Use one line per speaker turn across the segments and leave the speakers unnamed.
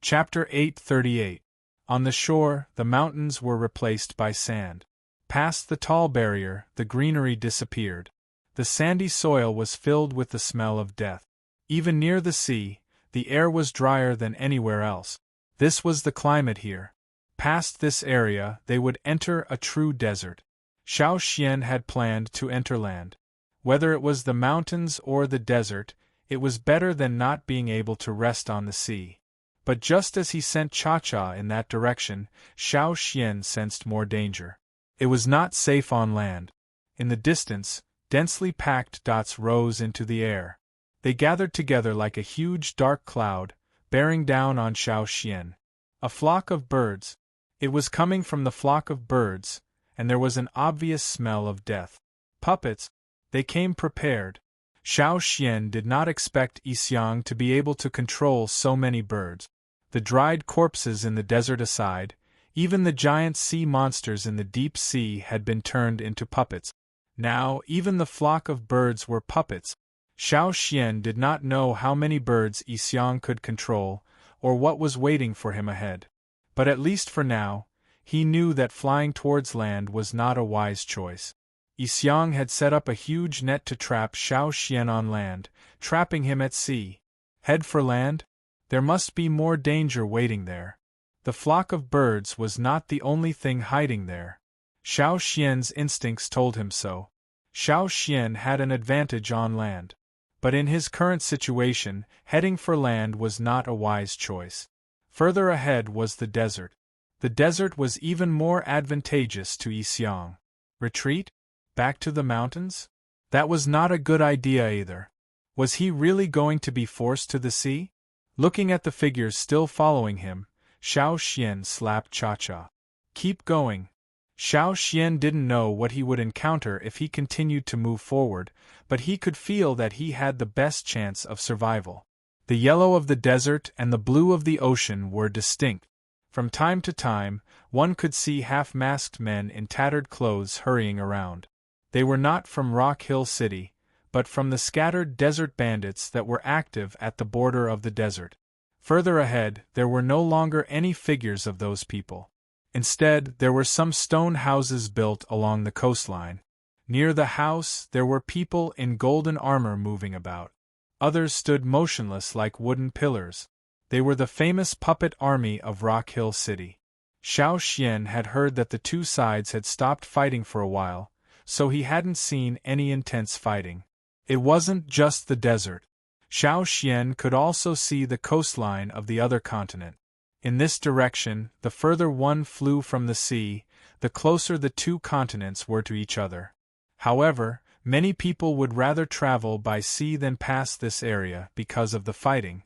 Chapter 838. On the shore, the mountains were replaced by sand. Past the tall barrier, the greenery disappeared. The sandy soil was filled with the smell of death. Even near the sea, the air was drier than anywhere else. This was the climate here. Past this area, they would enter a true desert. Xiao Xian had planned to enter land. Whether it was the mountains or the desert, it was better than not being able to rest on the sea. But just as he sent Cha-Cha in that direction, Xiao Xian sensed more danger. It was not safe on land. In the distance, densely packed dots rose into the air. They gathered together like a huge dark cloud, bearing down on Xiao Xian. A flock of birds. It was coming from the flock of birds, and there was an obvious smell of death. Puppets. They came prepared. Xiao Xian did not expect Yixiang to be able to control so many birds. The dried corpses in the desert aside, even the giant sea monsters in the deep sea had been turned into puppets. Now, even the flock of birds were puppets. Xiao Xian did not know how many birds Yixiang could control, or what was waiting for him ahead. But at least for now, he knew that flying towards land was not a wise choice. Yixiang had set up a huge net to trap Xiao Xian on land, trapping him at sea. Head for land? There must be more danger waiting there. The flock of birds was not the only thing hiding there. Xiao Xian's instincts told him so. Xiao Xian had an advantage on land. But in his current situation, heading for land was not a wise choice. Further ahead was the desert. The desert was even more advantageous to Yixiang. Retreat? Back to the mountains? That was not a good idea either. Was he really going to be forced to the sea? Looking at the figures still following him, Xiao Xian slapped Cha-Cha. Keep going. Xiao Xian didn't know what he would encounter if he continued to move forward, but he could feel that he had the best chance of survival. The yellow of the desert and the blue of the ocean were distinct. From time to time, one could see half-masked men in tattered clothes hurrying around. They were not from Rock Hill City, but from the scattered desert bandits that were active at the border of the desert. Further ahead, there were no longer any figures of those people. Instead, there were some stone houses built along the coastline. Near the house, there were people in golden armor moving about. Others stood motionless like wooden pillars. They were the famous puppet army of Rock Hill City. Xiao Xian had heard that the two sides had stopped fighting for a while, so he hadn't seen any intense fighting. It wasn't just the desert. Xiao Xian could also see the coastline of the other continent. In this direction, the further one flew from the sea, the closer the two continents were to each other. However, many people would rather travel by sea than pass this area because of the fighting.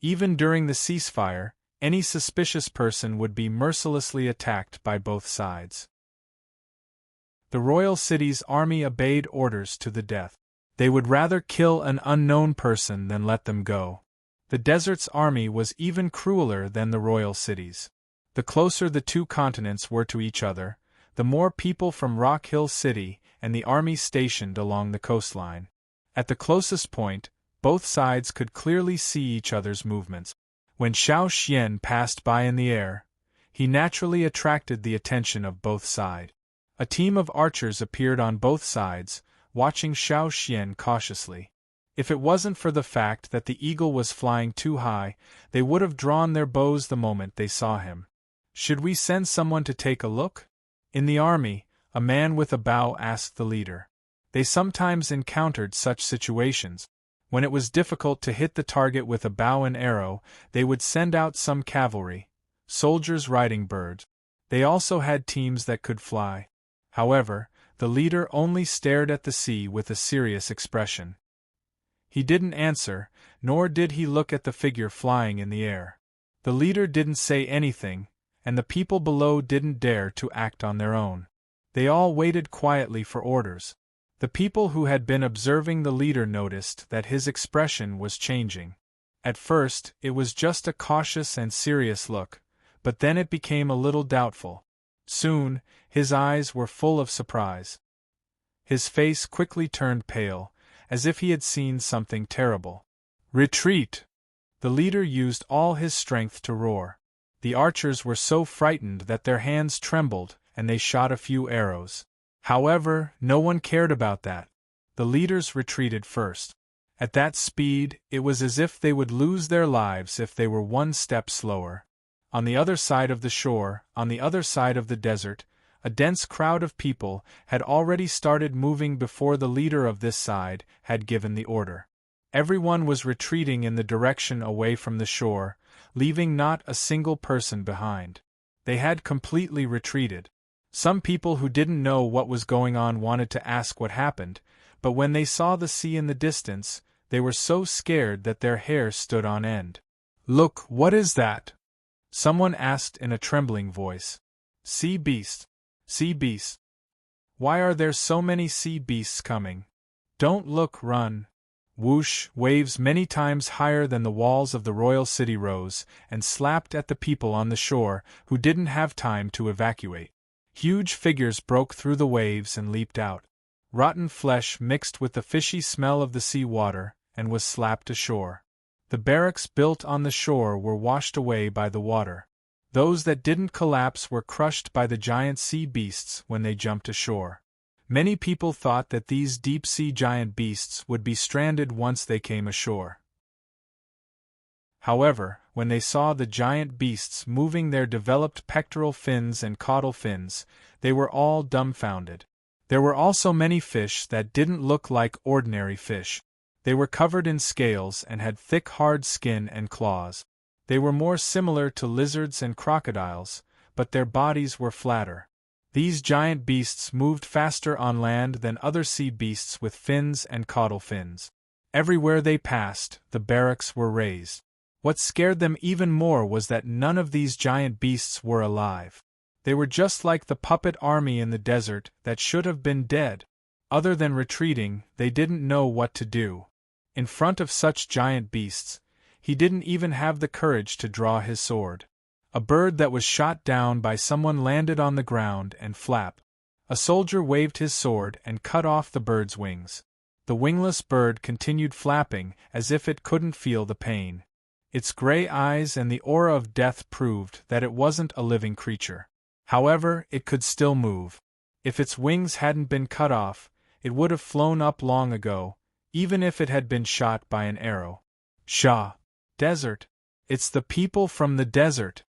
Even during the ceasefire, any suspicious person would be mercilessly attacked by both sides. The royal city's army obeyed orders to the death. They would rather kill an unknown person than let them go. The desert's army was even crueler than the royal cities. The closer the two continents were to each other, the more people from Rock Hill City and the army stationed along the coastline. At the closest point, both sides could clearly see each other's movements. When Xiao Xian passed by in the air, he naturally attracted the attention of both sides. A team of archers appeared on both sides, watching Xiao Xian cautiously. If it wasn't for the fact that the eagle was flying too high, they would have drawn their bows the moment they saw him. Should we send someone to take a look? In the army, a man with a bow asked the leader. They sometimes encountered such situations. When it was difficult to hit the target with a bow and arrow, they would send out some cavalry, soldiers riding birds. They also had teams that could fly. However, the leader only stared at the sea with a serious expression. He didn't answer, nor did he look at the figure flying in the air. The leader didn't say anything, and the people below didn't dare to act on their own. They all waited quietly for orders. The people who had been observing the leader noticed that his expression was changing. At first, it was just a cautious and serious look, but then it became a little doubtful. Soon, his eyes were full of surprise. His face quickly turned pale, as if he had seen something terrible. Retreat! The leader used all his strength to roar. The archers were so frightened that their hands trembled, and they shot a few arrows. However, no one cared about that. The leaders retreated first. At that speed, it was as if they would lose their lives if they were one step slower. On the other side of the shore, on the other side of the desert, a dense crowd of people had already started moving before the leader of this side had given the order. Everyone was retreating in the direction away from the shore, leaving not a single person behind. They had completely retreated. Some people who didn't know what was going on wanted to ask what happened, but when they saw the sea in the distance, they were so scared that their hair stood on end. "Look, what is that?" someone asked in a trembling voice. "Sea beast. Sea beast. Why are there so many sea beasts coming? Don't look, run." Whoosh, waves many times higher than the walls of the royal city rose and slapped at the people on the shore who didn't have time to evacuate. Huge figures broke through the waves and leaped out. Rotten flesh mixed with the fishy smell of the sea water and was slapped ashore. The barracks built on the shore were washed away by the water. Those that didn't collapse were crushed by the giant sea beasts when they jumped ashore. Many people thought that these deep-sea giant beasts would be stranded once they came ashore. However, when they saw the giant beasts moving their developed pectoral fins and caudal fins, they were all dumbfounded. There were also many fish that didn't look like ordinary fish. They were covered in scales and had thick hard skin and claws. They were more similar to lizards and crocodiles, but their bodies were flatter. These giant beasts moved faster on land than other sea beasts with fins and caudal fins. Everywhere they passed, the barracks were raised. What scared them even more was that none of these giant beasts were alive. They were just like the puppet army in the desert that should have been dead. Other than retreating, they didn't know what to do. In front of such giant beasts, he didn't even have the courage to draw his sword. A bird that was shot down by someone landed on the ground and flapped. A soldier waved his sword and cut off the bird's wings. The wingless bird continued flapping as if it couldn't feel the pain. Its gray eyes and the aura of death proved that it wasn't a living creature. However, it could still move. If its wings hadn't been cut off, it would have flown up long ago, even if it had been shot by an arrow. Shah! Desert! It's the people from the desert!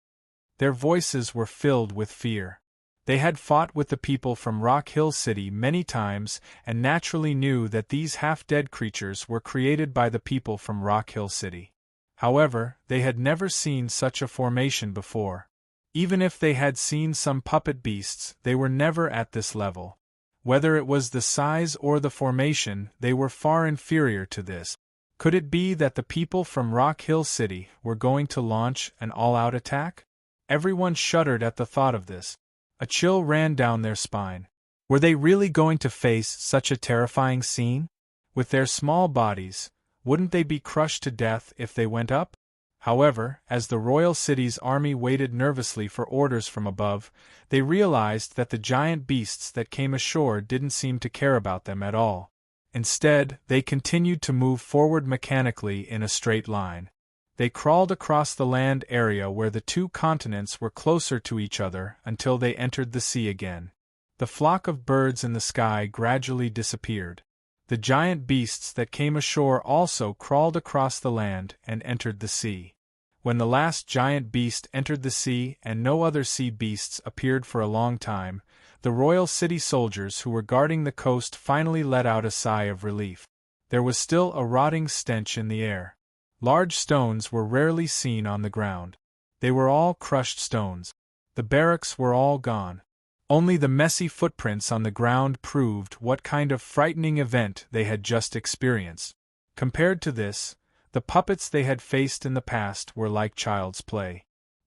Their voices were filled with fear. They had fought with the people from Rock Hill City many times and naturally knew that these half-dead creatures were created by the people from Rock Hill City. However, they had never seen such a formation before. Even if they had seen some puppet beasts, they were never at this level. Whether it was the size or the formation, they were far inferior to this. Could it be that the people from Rock Hill City were going to launch an all-out attack? Everyone shuddered at the thought of this. A chill ran down their spine. Were they really going to face such a terrifying scene? With their small bodies, wouldn't they be crushed to death if they went up? However, as the royal city's army waited nervously for orders from above, they realized that the giant beasts that came ashore didn't seem to care about them at all. Instead, they continued to move forward mechanically in a straight line. They crawled across the land area where the two continents were closer to each other until they entered the sea again. The flock of birds in the sky gradually disappeared. The giant beasts that came ashore also crawled across the land and entered the sea. When the last giant beast entered the sea and no other sea beasts appeared for a long time, the royal city soldiers who were guarding the coast finally let out a sigh of relief. There was still a rotting stench in the air. Large stones were rarely seen on the ground. They were all crushed stones. The barracks were all gone. Only the messy footprints on the ground proved what kind of frightening event they had just experienced. Compared to this, the puppets they had faced in the past were like child's play.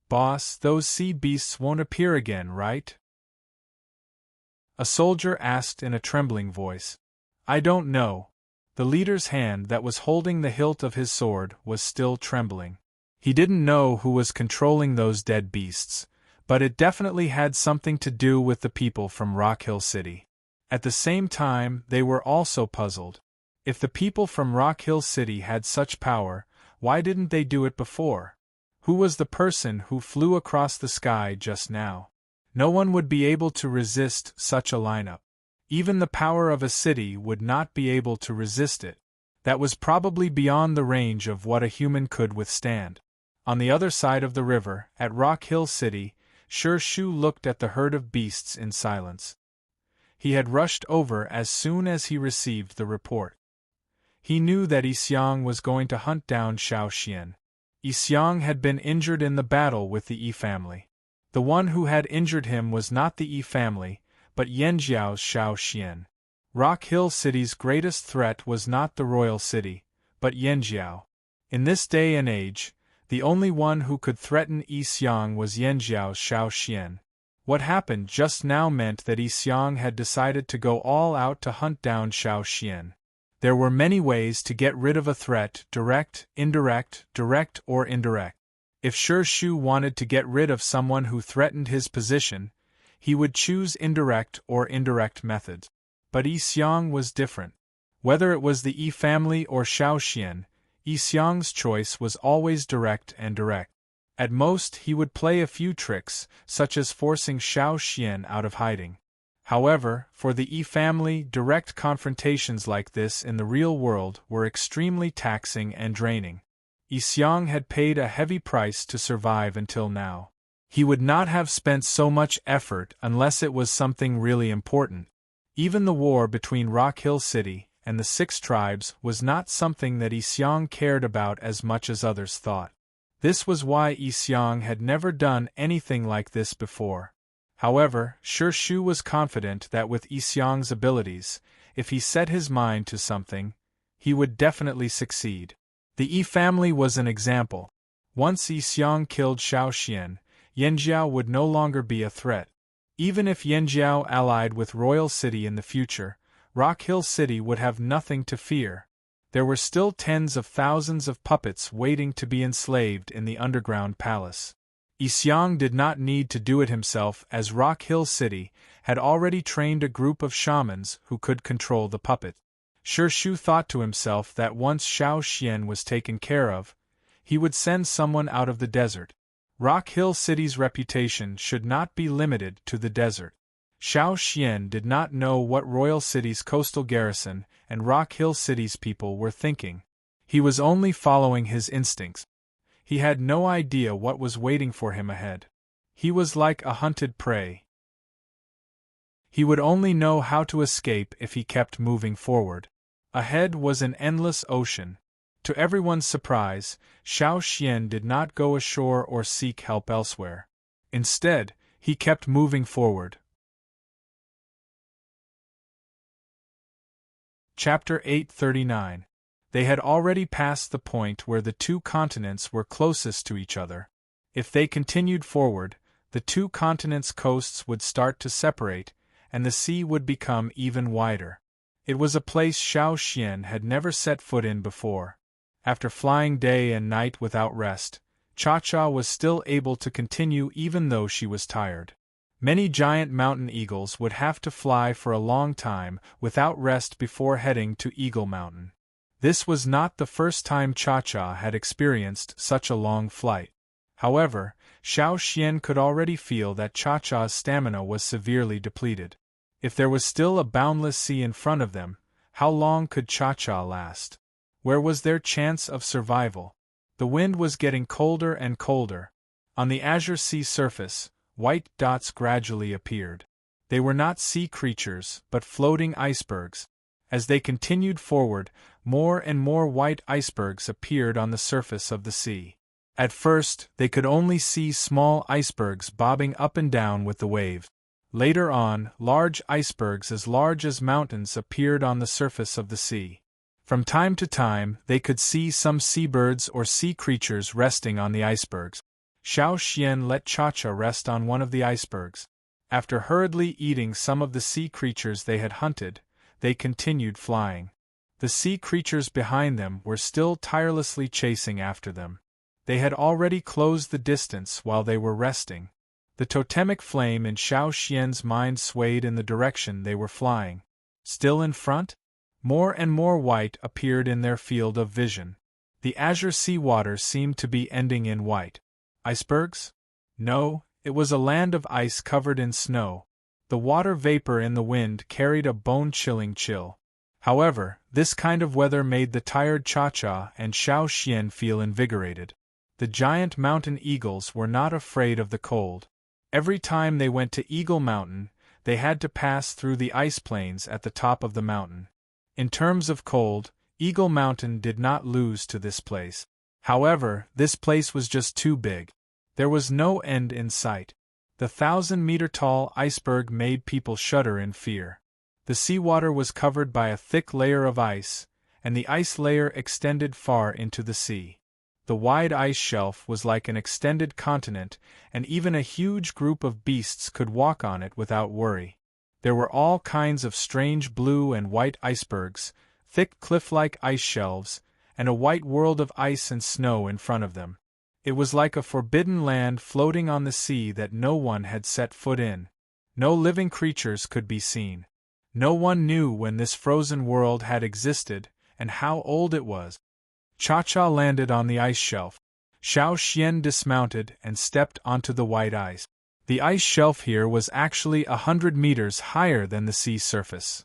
"Boss, those sea beasts won't appear again, right?" A soldier asked in a trembling voice. "I don't know." The leader's hand that was holding the hilt of his sword was still trembling. He didn't know who was controlling those dead beasts, but it definitely had something to do with the people from Rock Hill City. At the same time, they were also puzzled. If the people from Rock Hill City had such power, Why didn't they do it before? Who was the person who flew across the sky just now? No one would be able to resist such a lineup. Even the power of a city would not be able to resist it. That was probably beyond the range of what a human could withstand. On the other side of the river, at Rock Hill City, Shu looked at the herd of beasts in silence. He had rushed over as soon as he received the report. He knew that Yixiang was going to hunt down Xiao Xian. Yixiang had been injured in the battle with the Yi family. The one who had injured him was not the Yi family, but Yanjiao's Xiao Xian. Rock Hill City's greatest threat was not the royal city, but Yanjiao. In this day and age, the only one who could threaten Yixiang was Yanjiao's Xiao Xian. What happened just now meant that Yixiang had decided to go all out to hunt down Xiao Xian. There were many ways to get rid of a threat: direct, direct or indirect. If Shu wanted to get rid of someone who threatened his position, he would choose indirect or indirect methods. But Yixiang was different. Whether it was the Yi family or Xiao Xian, Yixiang's choice was always direct and direct. At most he would play a few tricks, such as forcing Xiao Xian out of hiding. However, for the Yi family, direct confrontations like this in the real world were extremely taxing and draining. Yixiang had paid a heavy price to survive until now. He would not have spent so much effort unless it was something really important. Even the war between Rock Hill City and the 6 tribes was not something that Yixiang cared about as much as others thought. This was why Yixiang had never done anything like this before. However, Shu was confident that with Yixiang's abilities, if he set his mind to something, he would definitely succeed. The Yi family was an example. Once Yixiang killed Xiao Xian, Yanjiao would no longer be a threat. Even if Yanjiao allied with Royal City in the future, Rock Hill City would have nothing to fear. There were still tens of thousands of puppets waiting to be enslaved in the underground palace. Yixiang did not need to do it himself, as Rock Hill City had already trained a group of shamans who could control the puppet. Shu thought to himself that once Xiao Xian was taken care of, he would send someone out of the desert. Rock Hill City's reputation should not be limited to the desert. Xiao Xian did not know what Royal City's coastal garrison and Rock Hill City's people were thinking. He was only following his instincts. He had no idea what was waiting for him ahead. He was like a hunted prey. He would only know how to escape if he kept moving forward. Ahead was an endless ocean. To everyone's surprise, Xiao Xian did not go ashore or seek help elsewhere. Instead, he kept moving forward. Chapter 839. They had already passed the point where the 2 continents were closest to each other. If they continued forward, the 2 continents' coasts would start to separate, and the sea would become even wider. It was a place Xiao Xian had never set foot in before. After flying day and night without rest, Cha-Cha was still able to continue even though she was tired. Many giant mountain eagles would have to fly for a long time without rest before heading to Eagle Mountain. This was not the first time Cha-Cha had experienced such a long flight. However, Xiao Xian could already feel that Cha-Cha's stamina was severely depleted. If there was still a boundless sea in front of them, how long could Cha-Cha last? Where was their chance of survival? The wind was getting colder and colder. On the azure sea surface, white dots gradually appeared. They were not sea creatures, but floating icebergs. As they continued forward, more and more white icebergs appeared on the surface of the sea. At first, they could only see small icebergs bobbing up and down with the waves. Later on, large icebergs as large as mountains appeared on the surface of the sea. From time to time, they could see some seabirds or sea creatures resting on the icebergs. Xiao Xian let Cha-Cha rest on one of the icebergs. After hurriedly eating some of the sea creatures they had hunted, they continued flying. The sea creatures behind them were still tirelessly chasing after them. They had already closed the distance while they were resting. The totemic flame in Xiao Xian's mind swayed in the direction they were flying. Still in front? More and more white appeared in their field of vision. The azure seawater seemed to be ending in white. Icebergs? No, it was a land of ice covered in snow. The water vapor in the wind carried a bone-chilling chill. However, this kind of weather made the tired Cha-Cha and Xiao Xian feel invigorated. The giant mountain eagles were not afraid of the cold. Every time they went to Eagle Mountain, they had to pass through the ice plains at the top of the mountain. In terms of cold, Eagle Mountain did not lose to this place. However, this place was just too big. There was no end in sight. The 1,000-meter-tall iceberg made people shudder in fear. The seawater was covered by a thick layer of ice, and the ice layer extended far into the sea. The wide ice shelf was like an extended continent, and even a huge group of beasts could walk on it without worry. There were all kinds of strange blue and white icebergs, thick cliff-like ice shelves, and a white world of ice and snow in front of them. It was like a forbidden land floating on the sea that no one had set foot in. No living creatures could be seen. No one knew when this frozen world had existed, and how old it was. Cha-Cha landed on the ice shelf. Xiao Xian dismounted and stepped onto the white ice. The ice shelf here was actually 100 meters higher than the sea surface.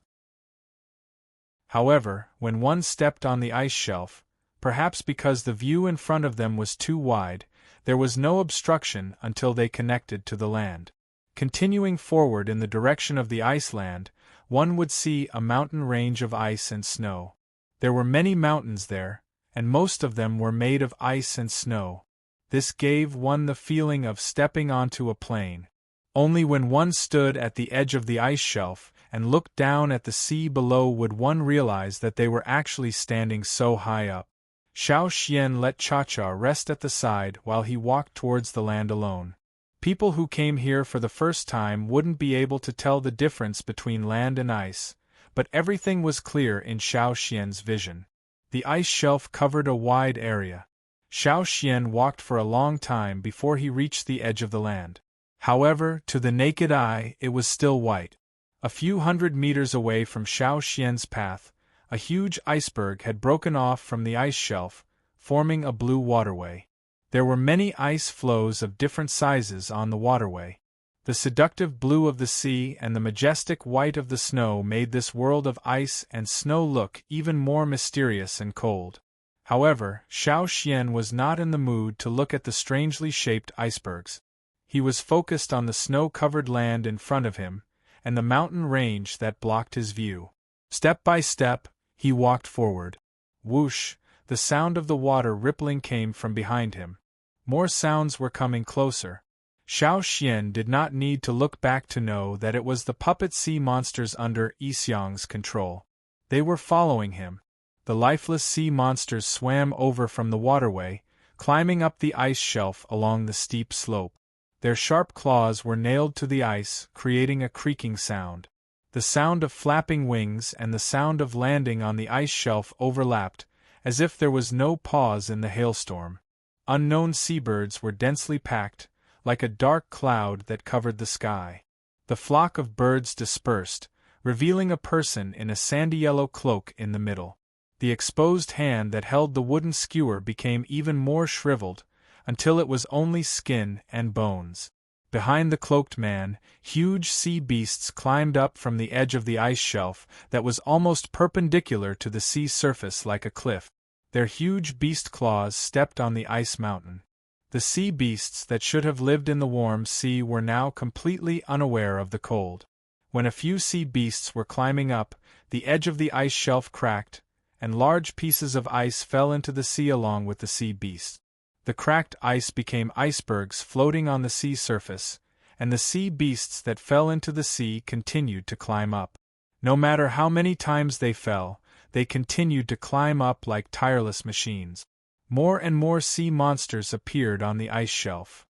However, when one stepped on the ice shelf, perhaps because the view in front of them was too wide, there was no obstruction until they connected to the land. Continuing forward in the direction of the iceland, one would see a mountain range of ice and snow. There were many mountains there, and most of them were made of ice and snow. This gave one the feeling of stepping onto a plane. Only when one stood at the edge of the ice shelf and looked down at the sea below would one realize that they were actually standing so high up. Xiao Xian let Cha-Cha rest at the side while he walked towards the land alone. People who came here for the first time wouldn't be able to tell the difference between land and ice, but everything was clear in Xiao Xian's vision. The ice shelf covered a wide area. Xiao Xian walked for a long time before he reached the edge of the land. However, to the naked eye, it was still white. A few hundred meters away from Xiao Xian's path, a huge iceberg had broken off from the ice shelf, forming a blue waterway. There were many ice floes of different sizes on the waterway. The seductive blue of the sea and the majestic white of the snow made this world of ice and snow look even more mysterious and cold. However, Xiao Xian was not in the mood to look at the strangely shaped icebergs. He was focused on the snow-covered land in front of him, and the mountain range that blocked his view. Step by step, he walked forward. Whoosh, the sound of the water rippling came from behind him. More sounds were coming closer. Xiao Xian did not need to look back to know that it was the puppet sea monsters under Yixiang's control. They were following him. The lifeless sea monsters swam over from the waterway, climbing up the ice shelf along the steep slope. Their sharp claws were nailed to the ice, creating a creaking sound. The sound of flapping wings and the sound of landing on the ice shelf overlapped, as if there was no pause in the hailstorm. Unknown seabirds were densely packed, like a dark cloud that covered the sky. The flock of birds dispersed, revealing a person in a sandy-yellow cloak in the middle. The exposed hand that held the wooden skewer became even more shriveled, until it was only skin and bones. Behind the cloaked man, huge sea beasts climbed up from the edge of the ice shelf that was almost perpendicular to the sea surface like a cliff. Their huge beast claws stepped on the ice mountain. The sea beasts that should have lived in the warm sea were now completely unaware of the cold. When a few sea beasts were climbing up, the edge of the ice shelf cracked, and large pieces of ice fell into the sea along with the sea beasts. The cracked ice became icebergs floating on the sea surface, and the sea beasts that fell into the sea continued to climb up. No matter how many times they fell, they continued to climb up like tireless machines. More and more sea monsters appeared on the ice shelf.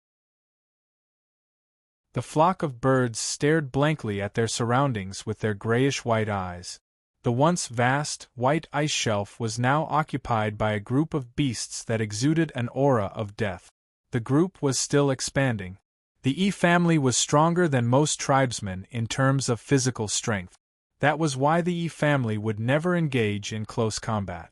The flock of birds stared blankly at their surroundings with their grayish-white eyes. The once vast, white ice shelf was now occupied by a group of beasts that exuded an aura of death. The group was still expanding. The E family was stronger than most tribesmen in terms of physical strength. That was why the E family would never engage in close combat.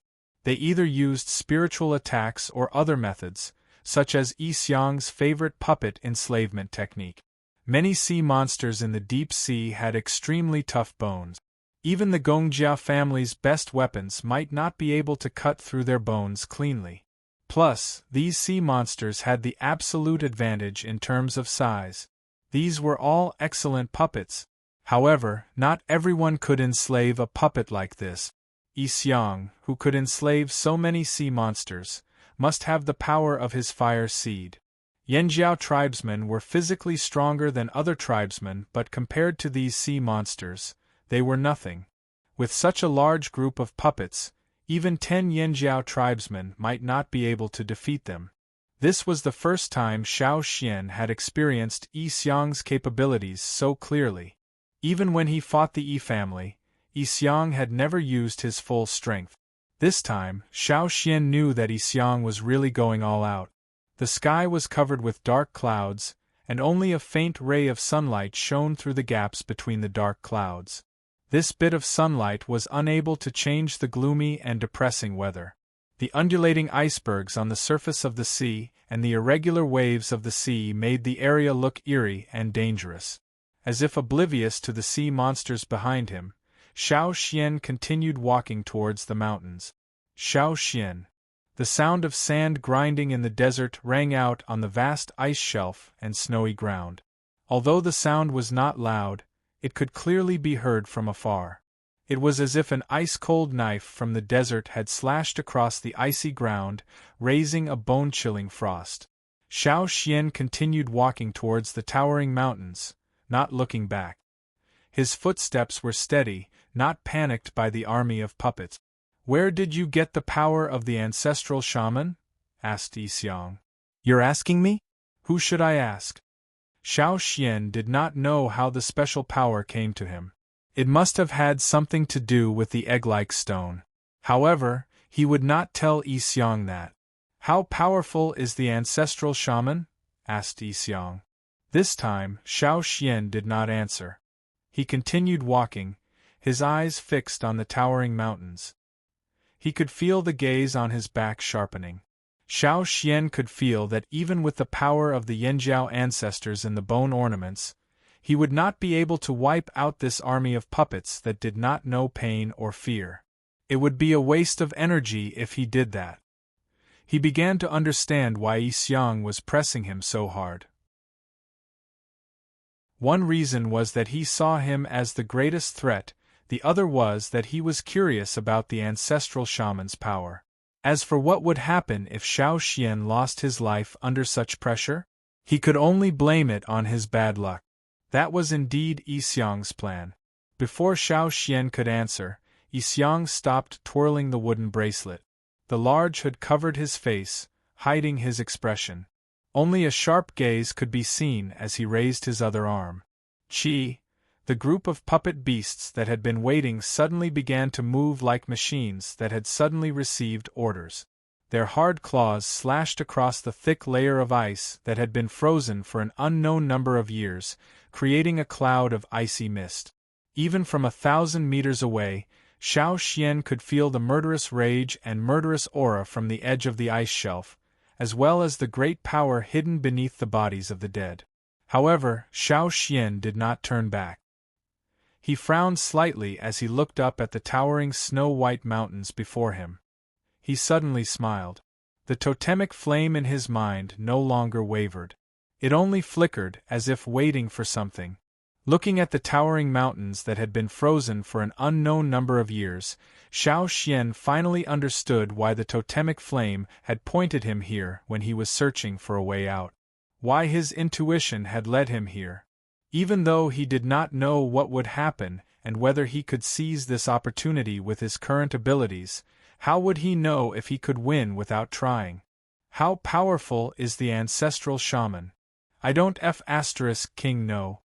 They either used spiritual attacks or other methods, such as Yi Xiang's favorite puppet enslavement technique. Many sea monsters in the deep sea had extremely tough bones. Even the Gongjia family's best weapons might not be able to cut through their bones cleanly. Plus, these sea monsters had the absolute advantage in terms of size. These were all excellent puppets. However, not everyone could enslave a puppet like this. Yi Xiang, who could enslave so many sea monsters, must have the power of his fire seed. Yanjiao tribesmen were physically stronger than other tribesmen, but compared to these sea monsters, they were nothing. With such a large group of puppets, even 10 Yanjiao tribesmen might not be able to defeat them. This was the first time Xiao Xian had experienced Yi Xiang's capabilities so clearly. Even when he fought the Yi family, Yi Xiang had never used his full strength. This time, Xiao Xian knew that Yi Xiang was really going all out. The sky was covered with dark clouds, and only a faint ray of sunlight shone through the gaps between the dark clouds. This bit of sunlight was unable to change the gloomy and depressing weather. The undulating icebergs on the surface of the sea and the irregular waves of the sea made the area look eerie and dangerous. As if oblivious to the sea monsters behind him, Xiao Xian continued walking towards the mountains. Xiao Xian. The sound of sand grinding in the desert rang out on the vast ice shelf and snowy ground. Although the sound was not loud, it could clearly be heard from afar. It was as if an ice-cold knife from the desert had slashed across the icy ground, raising a bone-chilling frost. Xiao Xian continued walking towards the towering mountains, not looking back. His footsteps were steady, not panicked by the army of puppets. "Where did you get the power of the ancestral shaman?" asked Yi Xiang. "You're asking me? Who should I ask?" Xiao Xian did not know how the special power came to him. It must have had something to do with the egg-like stone. However, he would not tell Yi Xiang that. "How powerful is the ancestral shaman?" asked Yi Xiang. This time, Xiao Xian did not answer. He continued walking, his eyes fixed on the towering mountains. He could feel the gaze on his back sharpening. Xiao Xian could feel that even with the power of the Yanjiao ancestors in the bone ornaments, he would not be able to wipe out this army of puppets that did not know pain or fear. It would be a waste of energy if he did that. He began to understand why Yi Xiang was pressing him so hard. One reason was that he saw him as the greatest threat, the other was that he was curious about the ancestral shaman's power. As for what would happen if Xiao Xian lost his life under such pressure, he could only blame it on his bad luck. That was indeed Yi Xiang's plan. Before Xiao Xian could answer, Yi Xiang stopped twirling the wooden bracelet. The large hood covered his face, hiding his expression. Only a sharp gaze could be seen as he raised his other arm. Qi. The group of puppet beasts that had been waiting suddenly began to move like machines that had suddenly received orders. Their hard claws slashed across the thick layer of ice that had been frozen for an unknown number of years, creating a cloud of icy mist. Even from 1,000 meters away, Xiao Xian could feel the murderous rage and murderous aura from the edge of the ice shelf, as well as the great power hidden beneath the bodies of the dead. However, Xiao Xian did not turn back. He frowned slightly as he looked up at the towering snow-white mountains before him. He suddenly smiled. The totemic flame in his mind no longer wavered. It only flickered as if waiting for something. Looking at the towering mountains that had been frozen for an unknown number of years, Xiao Xian finally understood why the totemic flame had pointed him here when he was searching for a way out. Why his intuition had led him here. Even though he did not know what would happen and whether he could seize this opportunity with his current abilities, how would he know if he could win without trying? How powerful is the ancestral shaman? I don't King know.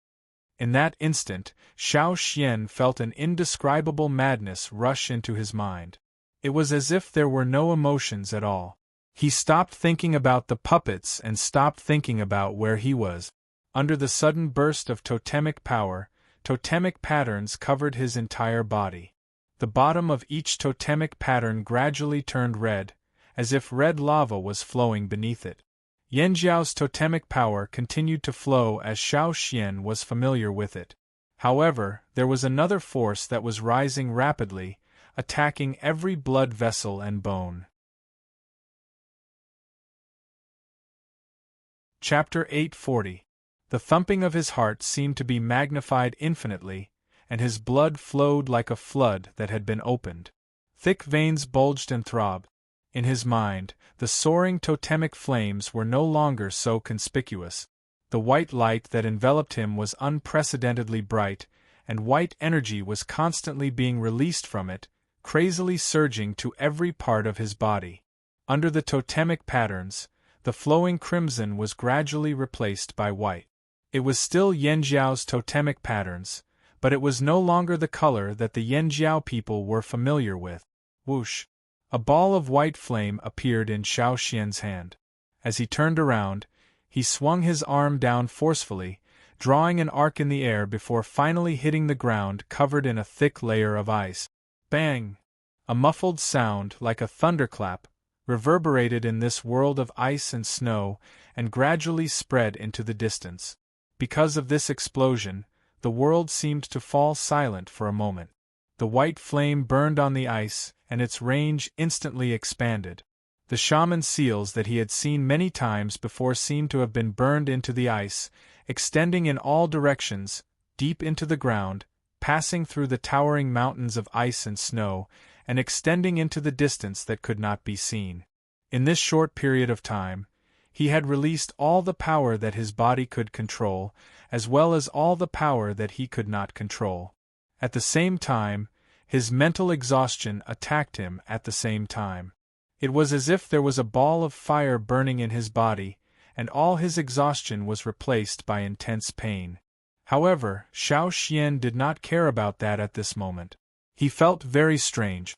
In that instant, Xiao Xian felt an indescribable madness rush into his mind. It was as if there were no emotions at all. He stopped thinking about the puppets and stopped thinking about where he was. Under the sudden burst of totemic power, totemic patterns covered his entire body. The bottom of each totemic pattern gradually turned red, as if red lava was flowing beneath it. Yanjiao's totemic power continued to flow as Xiao Xian was familiar with it. However, there was another force that was rising rapidly, attacking every blood vessel and bone. Chapter 840. The thumping of his heart seemed to be magnified infinitely, and his blood flowed like a flood that had been opened. Thick veins bulged and throbbed. In his mind, the soaring totemic flames were no longer so conspicuous. The white light that enveloped him was unprecedentedly bright, and white energy was constantly being released from it, crazily surging to every part of his body. Under the totemic patterns, the flowing crimson was gradually replaced by white. It was still Yanjiao's totemic patterns, but it was no longer the color that the Yanjiao people were familiar with. Whoosh! A ball of white flame appeared in Xiao Xian's hand. As he turned around, he swung his arm down forcefully, drawing an arc in the air before finally hitting the ground covered in a thick layer of ice. Bang! A muffled sound like a thunderclap reverberated in this world of ice and snow and gradually spread into the distance. Because of this explosion, the world seemed to fall silent for a moment. The white flame burned on the ice, and its range instantly expanded. The shaman seals that he had seen many times before seemed to have been burned into the ice, extending in all directions, deep into the ground, passing through the towering mountains of ice and snow, and extending into the distance that could not be seen. In this short period of time, he had released all the power that his body could control, as well as all the power that he could not control. At the same time, his mental exhaustion attacked him at the same time. It was as if there was a ball of fire burning in his body, and all his exhaustion was replaced by intense pain. However, Xiao Xian did not care about that at this moment. He felt very strange.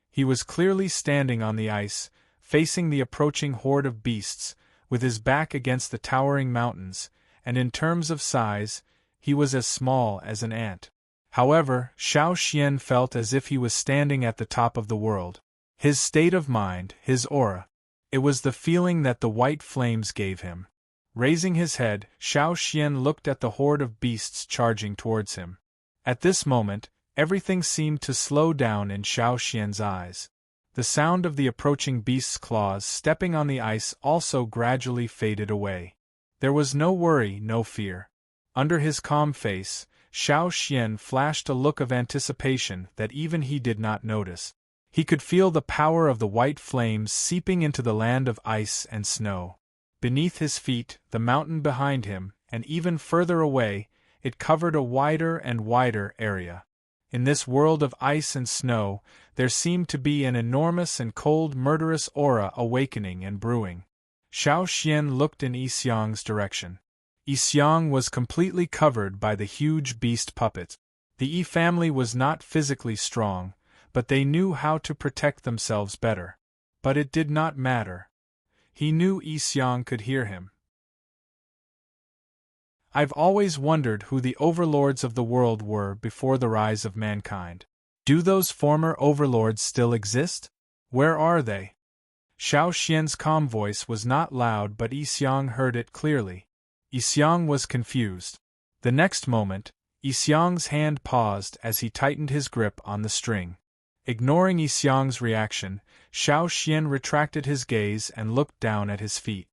He was clearly standing on the ice, facing the approaching horde of beasts, with his back against the towering mountains, and in terms of size, he was as small as an ant. However, Xiao Xian felt as if he was standing at the top of the world. His state of mind, his aura. It was the feeling that the white flames gave him. Raising his head, Xiao Xian looked at the horde of beasts charging towards him. At this moment, everything seemed to slow down in Xiao Xian's eyes. The sound of the approaching beast's claws stepping on the ice also gradually faded away. There was no worry, no fear. Under his calm face, Xiao Xian flashed a look of anticipation that even he did not notice. He could feel the power of the white flames seeping into the land of ice and snow. Beneath his feet, the mountain behind him, and even further away, it covered a wider and wider area. In this world of ice and snow, there seemed to be an enormous and cold murderous aura awakening and brewing. Xiao Xian looked in Yixiang's direction. Yixiang was completely covered by the huge beast puppets. The Yi family was not physically strong, but they knew how to protect themselves better. But it did not matter. He knew Yixiang could hear him. I've always wondered who the overlords of the world were before the rise of mankind. Do those former overlords still exist? Where are they? Xiao Xian's calm voice was not loud, but Yixiang heard it clearly. Yixiang was confused. The next moment, Yixiang's hand paused as he tightened his grip on the string. Ignoring Yixiang's reaction, Xiao Xian retracted his gaze and looked down at his feet.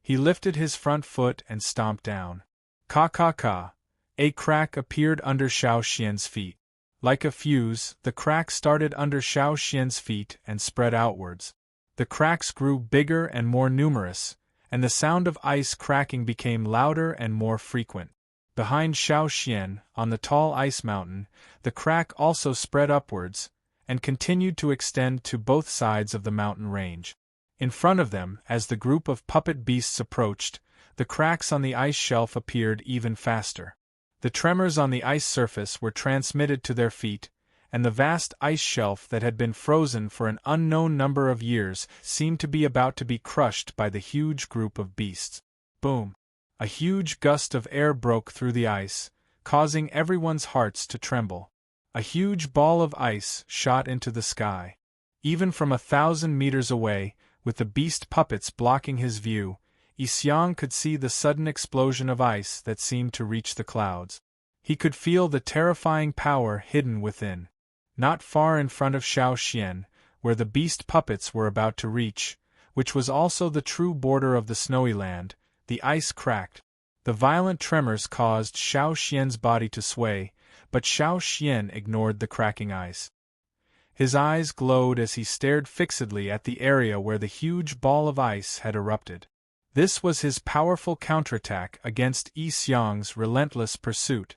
He lifted his front foot and stomped down. Ka. A crack appeared under Xiao Xian's feet. Like a fuse, the crack started under Xiao Xian's feet and spread outwards. The cracks grew bigger and more numerous, and the sound of ice cracking became louder and more frequent. Behind Xiao Xian, on the tall ice mountain, the crack also spread upwards, and continued to extend to both sides of the mountain range. In front of them, as the group of puppet beasts approached, the cracks on the ice shelf appeared even faster. The tremors on the ice surface were transmitted to their feet, and the vast ice shelf that had been frozen for an unknown number of years seemed to be about to be crushed by the huge group of beasts. Boom! A huge gust of air broke through the ice, causing everyone's hearts to tremble. A huge ball of ice shot into the sky. Even from 1,000 meters away, with the beast puppets blocking his view, Xiang could see the sudden explosion of ice that seemed to reach the clouds. He could feel the terrifying power hidden within. Not far in front of Xiao, where the beast puppets were about to reach, which was also the true border of the snowy land, the ice cracked. The violent tremors caused Xiao's body to sway, but Xiao ignored the cracking ice. His eyes glowed as he stared fixedly at the area where the huge ball of ice had erupted. This was his powerful counterattack against Xiang's relentless pursuit.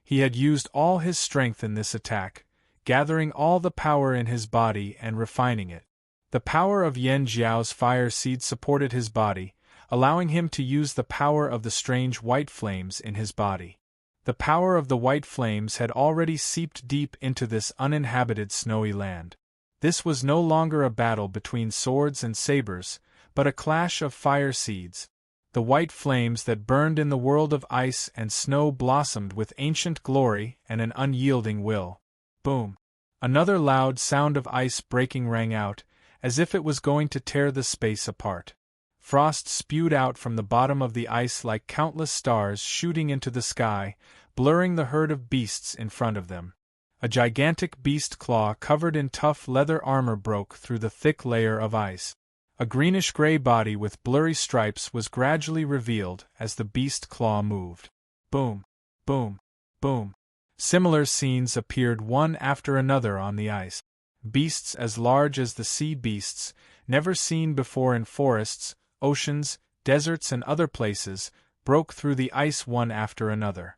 He had used all his strength in this attack, gathering all the power in his body and refining it. The power of Yan Jiao's fire seed supported his body, allowing him to use the power of the strange white flames in his body. The power of the white flames had already seeped deep into this uninhabited snowy land. This was no longer a battle between swords and sabers, but a clash of fire seeds. The white flames that burned in the world of ice and snow blossomed with ancient glory and an unyielding will. Boom! Another loud sound of ice breaking rang out, as if it was going to tear the space apart. Frost spewed out from the bottom of the ice like countless stars shooting into the sky, blurring the herd of beasts in front of them. A gigantic beast claw covered in tough leather armor broke through the thick layer of ice. A greenish-gray body with blurry stripes was gradually revealed as the beast claw moved. Boom! Boom! Boom! Similar scenes appeared one after another on the ice. Beasts as large as the sea beasts, never seen before in forests, oceans, deserts and other places, broke through the ice one after another.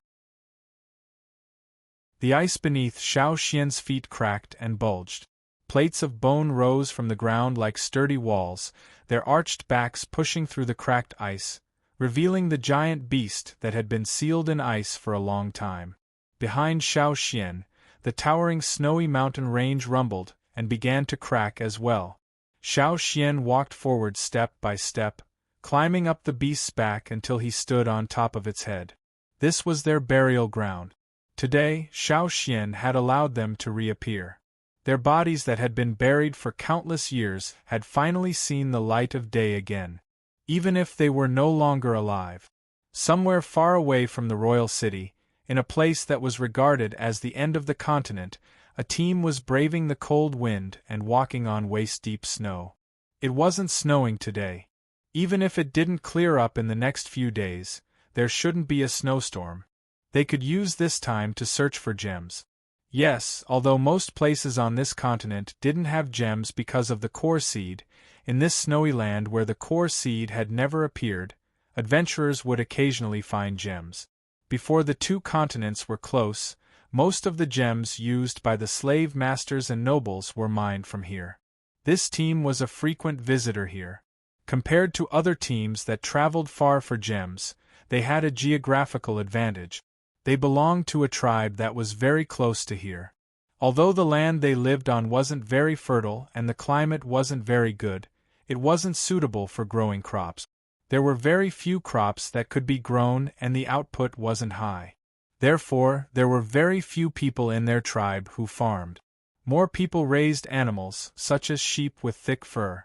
The ice beneath Xiao's feet cracked and bulged. Plates of bone rose from the ground like sturdy walls, their arched backs pushing through the cracked ice, revealing the giant beast that had been sealed in ice for a long time. Behind Xiao, the towering snowy mountain range rumbled and began to crack as well. Xiao walked forward step by step, climbing up the beast's back until he stood on top of its head. This was their burial ground. Today, Xiao had allowed them to reappear. Their bodies that had been buried for countless years had finally seen the light of day again, even if they were no longer alive. Somewhere far away from the royal city, in a place that was regarded as the end of the continent, a team was braving the cold wind and walking on waist-deep snow. It wasn't snowing today. Even if it didn't clear up in the next few days, there shouldn't be a snowstorm. They could use this time to search for gems. Yes, although most places on this continent didn't have gems because of the core seed, in this snowy land where the core seed had never appeared, adventurers would occasionally find gems. Before the two continents were close, most of the gems used by the slave masters and nobles were mined from here. This team was a frequent visitor here. Compared to other teams that traveled far for gems, they had a geographical advantage. They belonged to a tribe that was very close to here. Although the land they lived on wasn't very fertile and the climate wasn't very good, it wasn't suitable for growing crops. There were very few crops that could be grown and the output wasn't high. Therefore, there were very few people in their tribe who farmed. More people raised animals, such as sheep with thick fur.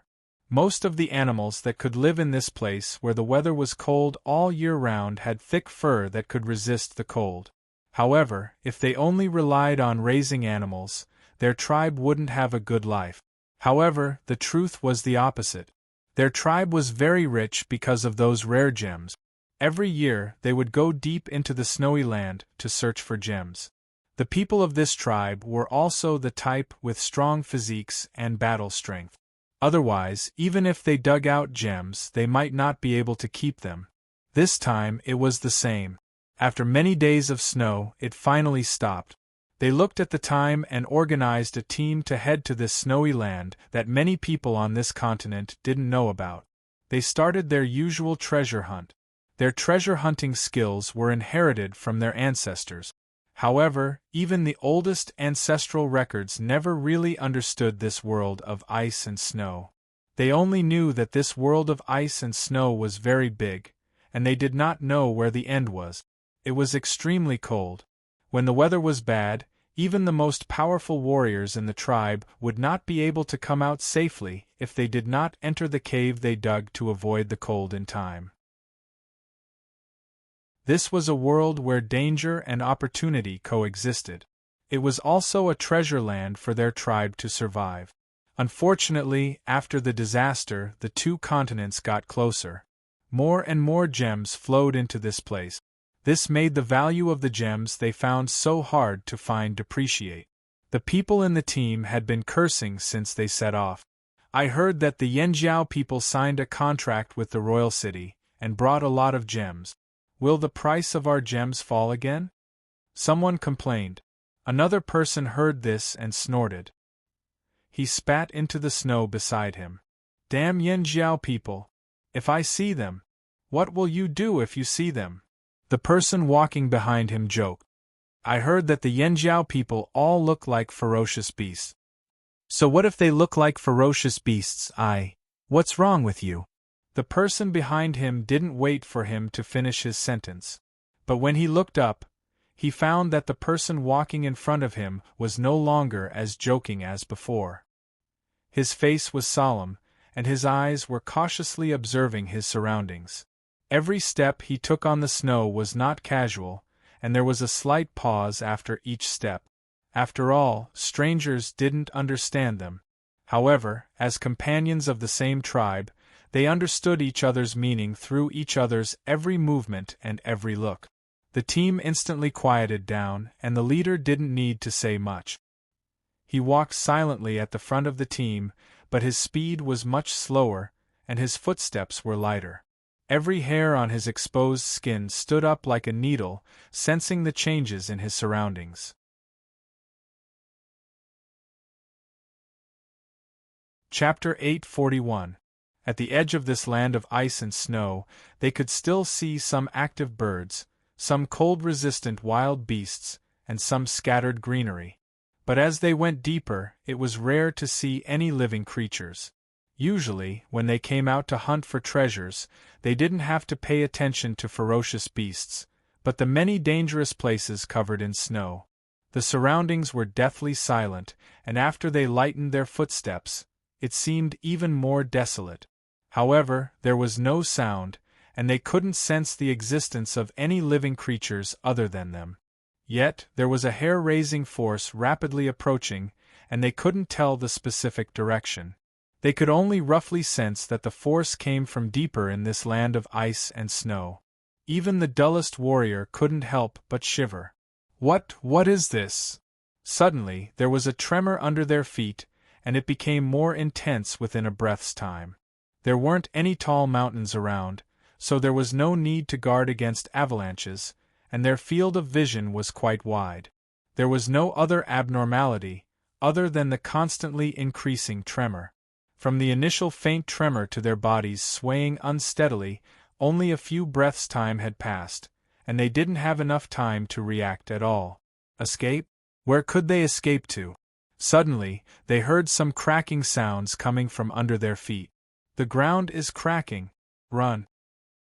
Most of the animals that could live in this place where the weather was cold all year round had thick fur that could resist the cold. However, if they only relied on raising animals, their tribe wouldn't have a good life. However, the truth was the opposite. Their tribe was very rich because of those rare gems. Every year, they would go deep into the snowy land to search for gems. The people of this tribe were also the type with strong physiques and battle strength. Otherwise, even if they dug out gems, they might not be able to keep them. This time, it was the same. After many days of snow, it finally stopped. They looked at the time and organized a team to head to this snowy land that many people on this continent didn't know about. They started their usual treasure hunt. Their treasure hunting skills were inherited from their ancestors. However, even the oldest ancestral records never really understood this world of ice and snow. They only knew that this world of ice and snow was very big, and they did not know where the end was. It was extremely cold. When the weather was bad, Even the most powerful warriors in the tribe would not be able to come out safely if they did not enter the cave they dug to avoid the cold in time. This was a world where danger and opportunity coexisted. It was also a treasure land for their tribe to survive. Unfortunately, after the disaster, the two continents got closer. More and more gems flowed into this place. This made the value of the gems they found so hard to find depreciate. The people in the team had been cursing since they set off. I heard that the Yanjiao people signed a contract with the royal city and brought a lot of gems. Will the price of our gems fall again? Someone complained. Another person heard this and snorted. He spat into the snow beside him. Damn Yanjiao people! If I see them, what will you do if you see them? The person walking behind him joked. I heard that the Yanjiao people all look like ferocious beasts. So what if they look like ferocious beasts? What's wrong with you? The person behind him didn't wait for him to finish his sentence. But when he looked up, he found that the person walking in front of him was no longer as joking as before. His face was solemn, and his eyes were cautiously observing his surroundings. Every step he took on the snow was not casual, and there was a slight pause after each step. After all, strangers didn't understand them. However, as companions of the same tribe, they understood each other's meaning through each other's every movement and every look. The team instantly quieted down, and the leader didn't need to say much. He walked silently at the front of the team, but his speed was much slower, and his footsteps were lighter. Every hair on his exposed skin stood up like a needle, sensing the changes in his surroundings. Chapter 841. At the edge of this land of ice and snow, they could still see some active birds, some cold-resistant wild beasts, and some scattered greenery. But as they went deeper, it was rare to see any living creatures. Usually, when they came out to hunt for treasures, they didn't have to pay attention to ferocious beasts, but the many dangerous places covered in snow. The surroundings were deathly silent, and after they lightened their footsteps, it seemed even more desolate. However, there was no sound, and they couldn't sense the existence of any living creatures other than them. Yet, there was a hair-raising force rapidly approaching, and they couldn't tell the specific direction. They could only roughly sense that the force came from deeper in this land of ice and snow. Even the dullest warrior couldn't help but shiver. What is this? Suddenly, there was a tremor under their feet, and it became more intense within a breath's time. There weren't any tall mountains around, so there was no need to guard against avalanches, and their field of vision was quite wide. There was no other abnormality, other than the constantly increasing tremor. From the initial faint tremor to their bodies swaying unsteadily, only a few breaths' time had passed, and they didn't have enough time to react at all. Escape? Where could they escape to? Suddenly, they heard some cracking sounds coming from under their feet. The ground is cracking. Run.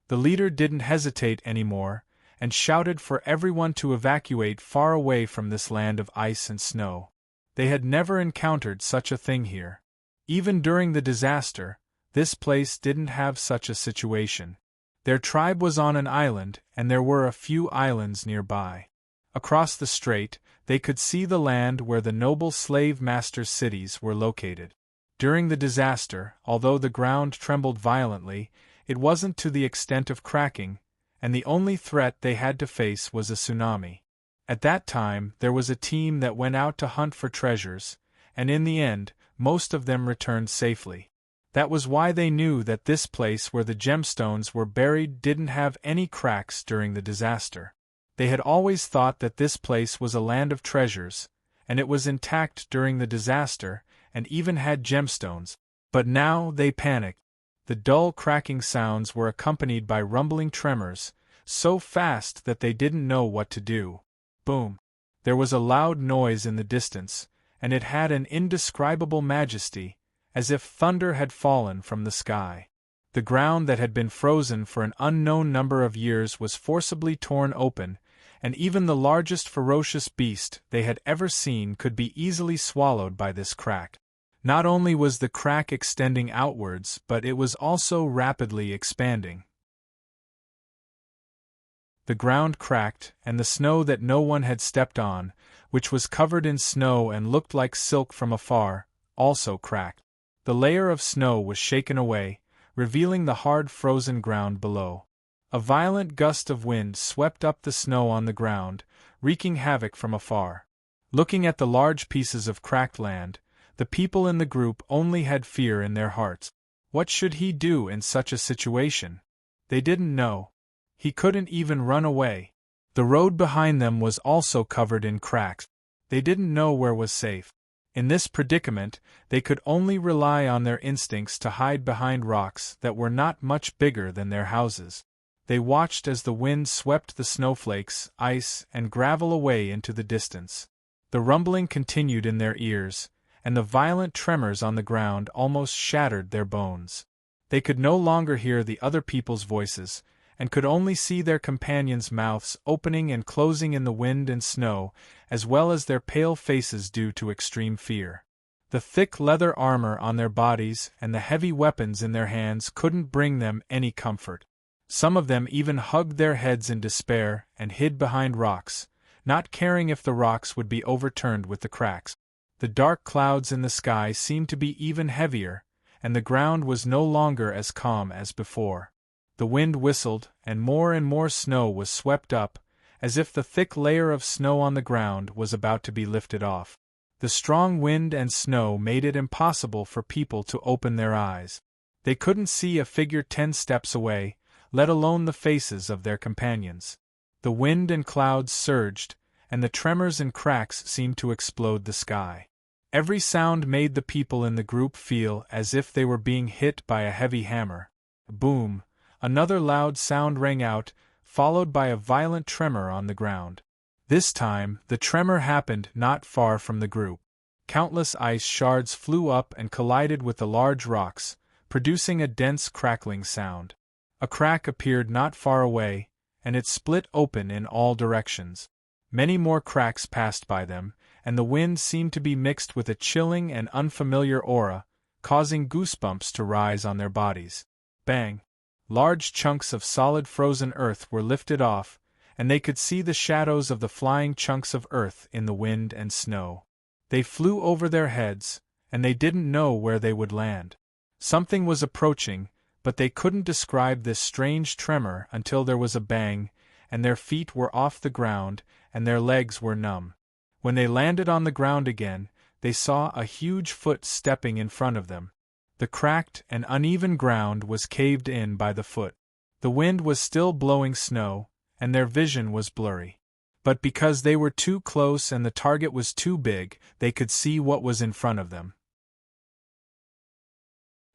The leader didn't hesitate anymore, and shouted for everyone to evacuate far away from this land of ice and snow. They had never encountered such a thing here. Even during the disaster, this place didn't have such a situation. Their tribe was on an island, and there were a few islands nearby. Across the strait, they could see the land where the noble slave masters' cities were located. During the disaster, although the ground trembled violently, it wasn't to the extent of cracking, and the only threat they had to face was a tsunami. At that time, there was a team that went out to hunt for treasures, and in the end, most of them returned safely. That was why they knew that this place where the gemstones were buried didn't have any cracks during the disaster. They had always thought that this place was a land of treasures, and it was intact during the disaster, and even had gemstones. But now they panicked. The dull cracking sounds were accompanied by rumbling tremors, so fast that they didn't know what to do. Boom! There was a loud noise in the distance, and it had an indescribable majesty, as if thunder had fallen from the sky. The ground that had been frozen for an unknown number of years was forcibly torn open, and even the largest ferocious beast they had ever seen could be easily swallowed by this crack. Not only was the crack extending outwards, but it was also rapidly expanding. The ground cracked, and the snow that no one had stepped on, which was covered in snow and looked like silk from afar, also cracked. The layer of snow was shaken away, revealing the hard frozen ground below. A violent gust of wind swept up the snow on the ground, wreaking havoc from afar. Looking at the large pieces of cracked land, the people in the group only had fear in their hearts. What should he do in such a situation? They didn't know. He couldn't even run away. The road behind them was also covered in cracks. They didn't know where was safe. In this predicament, they could only rely on their instincts to hide behind rocks that were not much bigger than their houses. They watched as the wind swept the snowflakes, ice, and gravel away into the distance. The rumbling continued in their ears, and the violent tremors on the ground almost shattered their bones. They could no longer hear the other people's voices, and could only see their companions' mouths opening and closing in the wind and snow, as well as their pale faces due to extreme fear. The thick leather armor on their bodies and the heavy weapons in their hands couldn't bring them any comfort. Some of them even hugged their heads in despair and hid behind rocks, not caring if the rocks would be overturned with the cracks. The dark clouds in the sky seemed to be even heavier, and the ground was no longer as calm as before. The wind whistled, and more snow was swept up, as if the thick layer of snow on the ground was about to be lifted off. The strong wind and snow made it impossible for people to open their eyes. They couldn't see a figure 10 steps away, let alone the faces of their companions. The wind and clouds surged, and the tremors and cracks seemed to explode the sky. Every sound made the people in the group feel as if they were being hit by a heavy hammer. Boom! Another loud sound rang out, followed by a violent tremor on the ground. This time, the tremor happened not far from the group. Countless ice shards flew up and collided with the large rocks, producing a dense crackling sound. A crack appeared not far away, and it split open in all directions. Many more cracks passed by them, and the wind seemed to be mixed with a chilling and unfamiliar aura, causing goosebumps to rise on their bodies. Bang! Large chunks of solid frozen earth were lifted off, and they could see the shadows of the flying chunks of earth in the wind and snow. They flew over their heads, and they didn't know where they would land. Something was approaching, but they couldn't describe this strange tremor until there was a bang, and their feet were off the ground, and their legs were numb. When they landed on the ground again, they saw a huge foot stepping in front of them. The cracked and uneven ground was caved in by the foot. The wind was still blowing snow, and their vision was blurry. But because they were too close and the target was too big, they could see what was in front of them.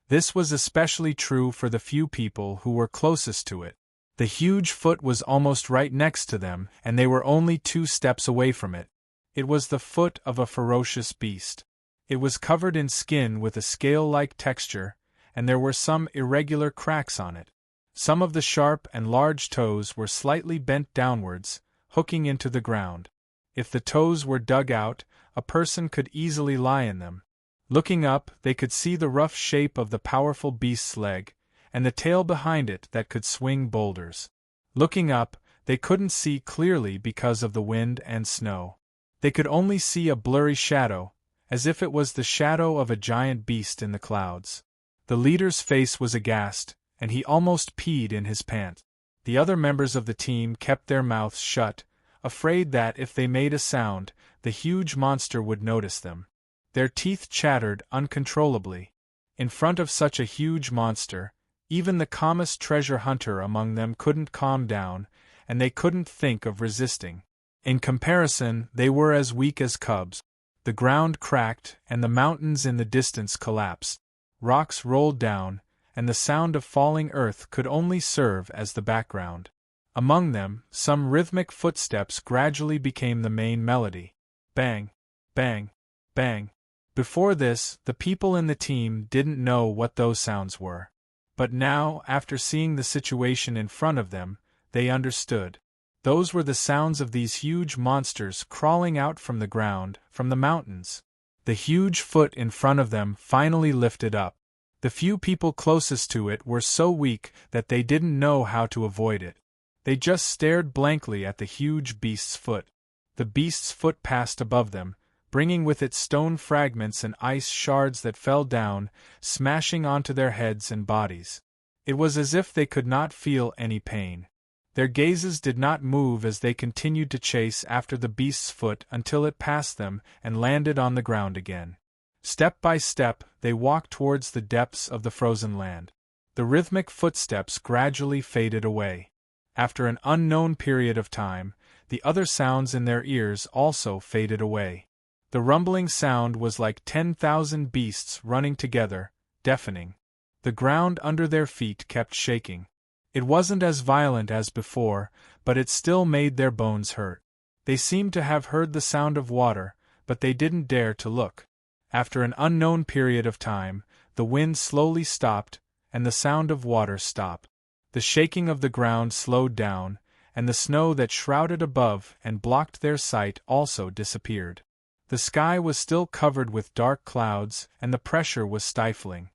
This was especially true for the few people who were closest to it. The huge foot was almost right next to them, and they were only 2 steps away from it. It was the foot of a ferocious beast. It was covered in skin with a scale-like texture, and there were some irregular cracks on it. Some of the sharp and large toes were slightly bent downwards, hooking into the ground. If the toes were dug out, a person could easily lie in them. Looking up, they could see the rough shape of the powerful beast's leg, and the tail behind it that could swing boulders. Looking up, they couldn't see clearly because of the wind and snow. They could only see a blurry shadow, as if it was the shadow of a giant beast in the clouds. The leader's face was aghast, and he almost peed in his pants. The other members of the team kept their mouths shut, afraid that if they made a sound, the huge monster would notice them. Their teeth chattered uncontrollably. In front of such a huge monster, even the calmest treasure hunter among them couldn't calm down, and they couldn't think of resisting. In comparison, they were as weak as cubs. The ground cracked, and the mountains in the distance collapsed. Rocks rolled down, and the sound of falling earth could only serve as the background. Among them, some rhythmic footsteps gradually became the main melody. Bang! Bang! Bang! Before this, the people in the team didn't know what those sounds were. But now, after seeing the situation in front of them, they understood. Those were the sounds of these huge monsters crawling out from the ground, from the mountains. The huge foot in front of them finally lifted up. The few people closest to it were so weak that they didn't know how to avoid it. They just stared blankly at the huge beast's foot. The beast's foot passed above them, bringing with it stone fragments and ice shards that fell down, smashing onto their heads and bodies. It was as if they could not feel any pain. Their gazes did not move as they continued to chase after the beast's foot until it passed them and landed on the ground again. Step by step, they walked towards the depths of the frozen land. The rhythmic footsteps gradually faded away. After an unknown period of time, the other sounds in their ears also faded away. The rumbling sound was like 10,000 beasts running together, deafening. The ground under their feet kept shaking. It wasn't as violent as before, but it still made their bones hurt. They seemed to have heard the sound of water, but they didn't dare to look. After an unknown period of time, the wind slowly stopped, and the sound of water stopped. The shaking of the ground slowed down, and the snow that shrouded above and blocked their sight also disappeared. The sky was still covered with dark clouds, and the pressure was stifling.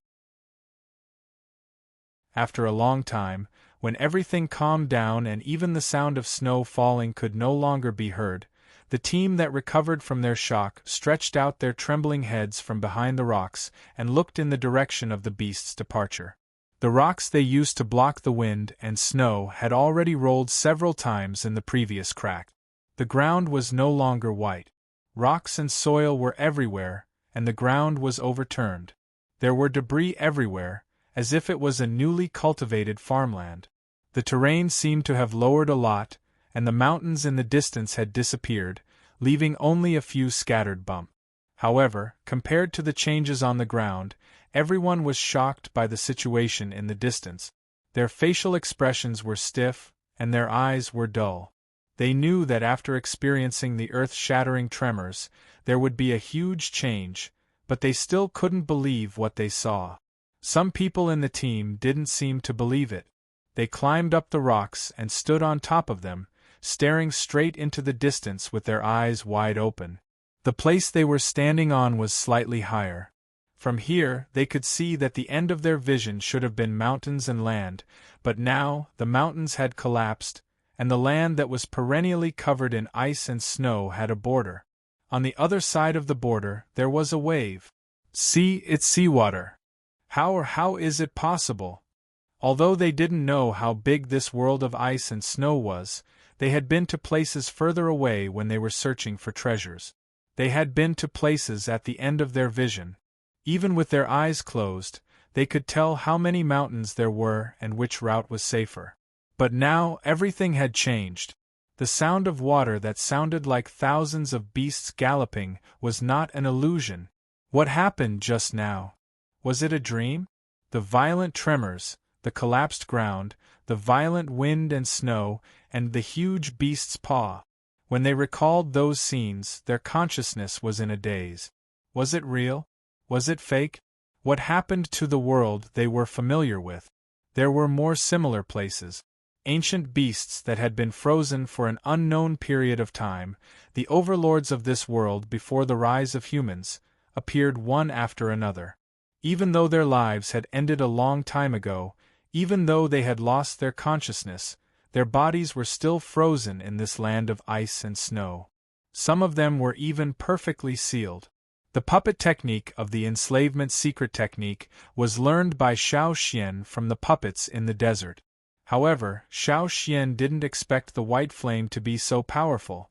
After a long time, when everything calmed down and even the sound of snow falling could no longer be heard, the team that recovered from their shock stretched out their trembling heads from behind the rocks and looked in the direction of the beast's departure. The rocks they used to block the wind and snow had already rolled several times in the previous crack. The ground was no longer white. Rocks and soil were everywhere, and the ground was overturned. There were debris everywhere, as if it was a newly cultivated farmland. The terrain seemed to have lowered a lot, and the mountains in the distance had disappeared, leaving only a few scattered bumps. However, compared to the changes on the ground, everyone was shocked by the situation in the distance. Their facial expressions were stiff, and their eyes were dull. They knew that after experiencing the earth-shattering tremors, there would be a huge change, but they still couldn't believe what they saw. Some people in the team didn't seem to believe it. They climbed up the rocks and stood on top of them, staring straight into the distance with their eyes wide open. The place they were standing on was slightly higher. From here, they could see that the end of their vision should have been mountains and land, but now the mountains had collapsed, and the land that was perennially covered in ice and snow had a border. On the other side of the border, there was a wave. See, it's seawater. How is it possible? Although they didn't know how big this world of ice and snow was, they had been to places further away when they were searching for treasures. They had been to places at the end of their vision. Even with their eyes closed, they could tell how many mountains there were and which route was safer. But now everything had changed. The sound of water that sounded like thousands of beasts galloping was not an illusion. What happened just now? Was it a dream? The violent tremors, the collapsed ground, the violent wind and snow, and the huge beast's paw. When they recalled those scenes, their consciousness was in a daze. Was it real? Was it fake? What happened to the world they were familiar with? There were more similar places. Ancient beasts that had been frozen for an unknown period of time, the overlords of this world before the rise of humans, appeared one after another. Even though their lives had ended a long time ago, even though they had lost their consciousness, their bodies were still frozen in this land of ice and snow. Some of them were even perfectly sealed. The puppet technique of the enslavement secret technique was learned by Xiao Xian from the puppets in the desert. However, Xiao Xian didn't expect the white flame to be so powerful.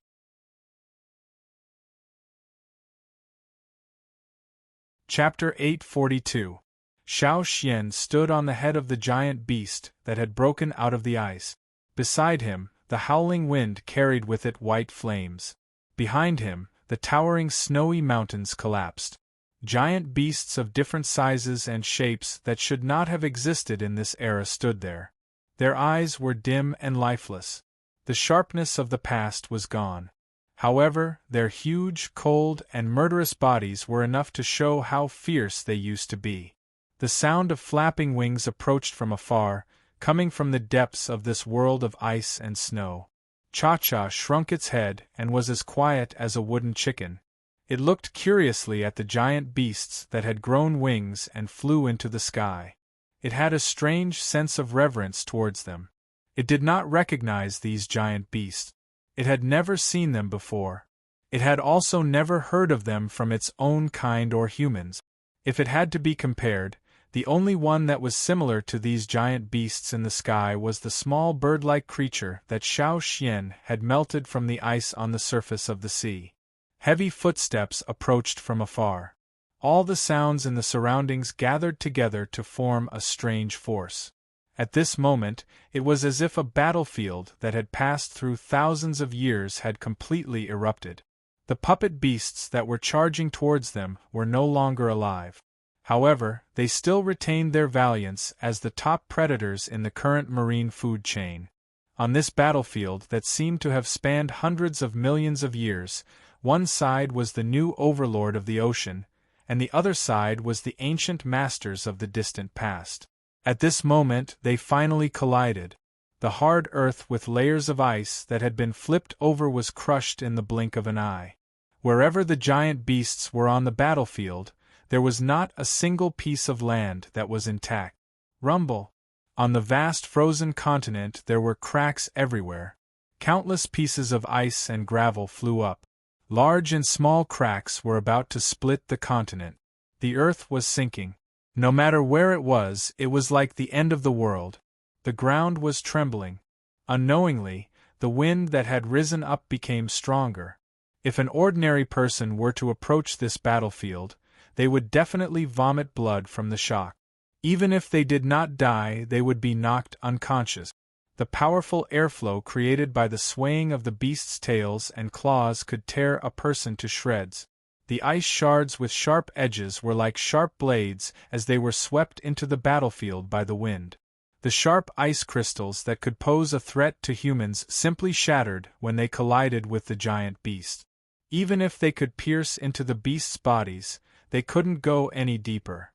Chapter 842. Xiao Xian stood on the head of the giant beast that had broken out of the ice. Beside him, the howling wind carried with it white flames. Behind him, the towering snowy mountains collapsed. Giant beasts of different sizes and shapes that should not have existed in this era stood there. Their eyes were dim and lifeless. The sharpness of the past was gone. However, their huge, cold, and murderous bodies were enough to show how fierce they used to be. The sound of flapping wings approached from afar, coming from the depths of this world of ice and snow. Cha-Cha shrunk its head and was as quiet as a wooden chicken. It looked curiously at the giant beasts that had grown wings and flew into the sky. It had a strange sense of reverence towards them. It did not recognize these giant beasts. It had never seen them before. It had also never heard of them from its own kind or humans. If it had to be compared, the only one that was similar to these giant beasts in the sky was the small bird-like creature that Xiao Xian had melted from the ice on the surface of the sea. Heavy footsteps approached from afar. All the sounds in the surroundings gathered together to form a strange force. At this moment, it was as if a battlefield that had passed through thousands of years had completely erupted. The puppet beasts that were charging towards them were no longer alive. However, they still retained their valiance as the top predators in the current marine food chain. On this battlefield that seemed to have spanned hundreds of millions of years, one side was the new overlord of the ocean, and the other side was the ancient masters of the distant past. At this moment they finally collided. The hard earth with layers of ice that had been flipped over was crushed in the blink of an eye. Wherever the giant beasts were on the battlefield, there was not a single piece of land that was intact. Rumble! On the vast frozen continent there were cracks everywhere. Countless pieces of ice and gravel flew up. Large and small cracks were about to split the continent. The earth was sinking. No matter where it was like the end of the world. The ground was trembling. Unknowingly, the wind that had risen up became stronger. If an ordinary person were to approach this battlefield, they would definitely vomit blood from the shock. Even if they did not die, they would be knocked unconscious. The powerful airflow created by the swaying of the beasts' tails and claws could tear a person to shreds. The ice shards with sharp edges were like sharp blades as they were swept into the battlefield by the wind. The sharp ice crystals that could pose a threat to humans simply shattered when they collided with the giant beast. Even if they could pierce into the beasts' bodies, they couldn't go any deeper.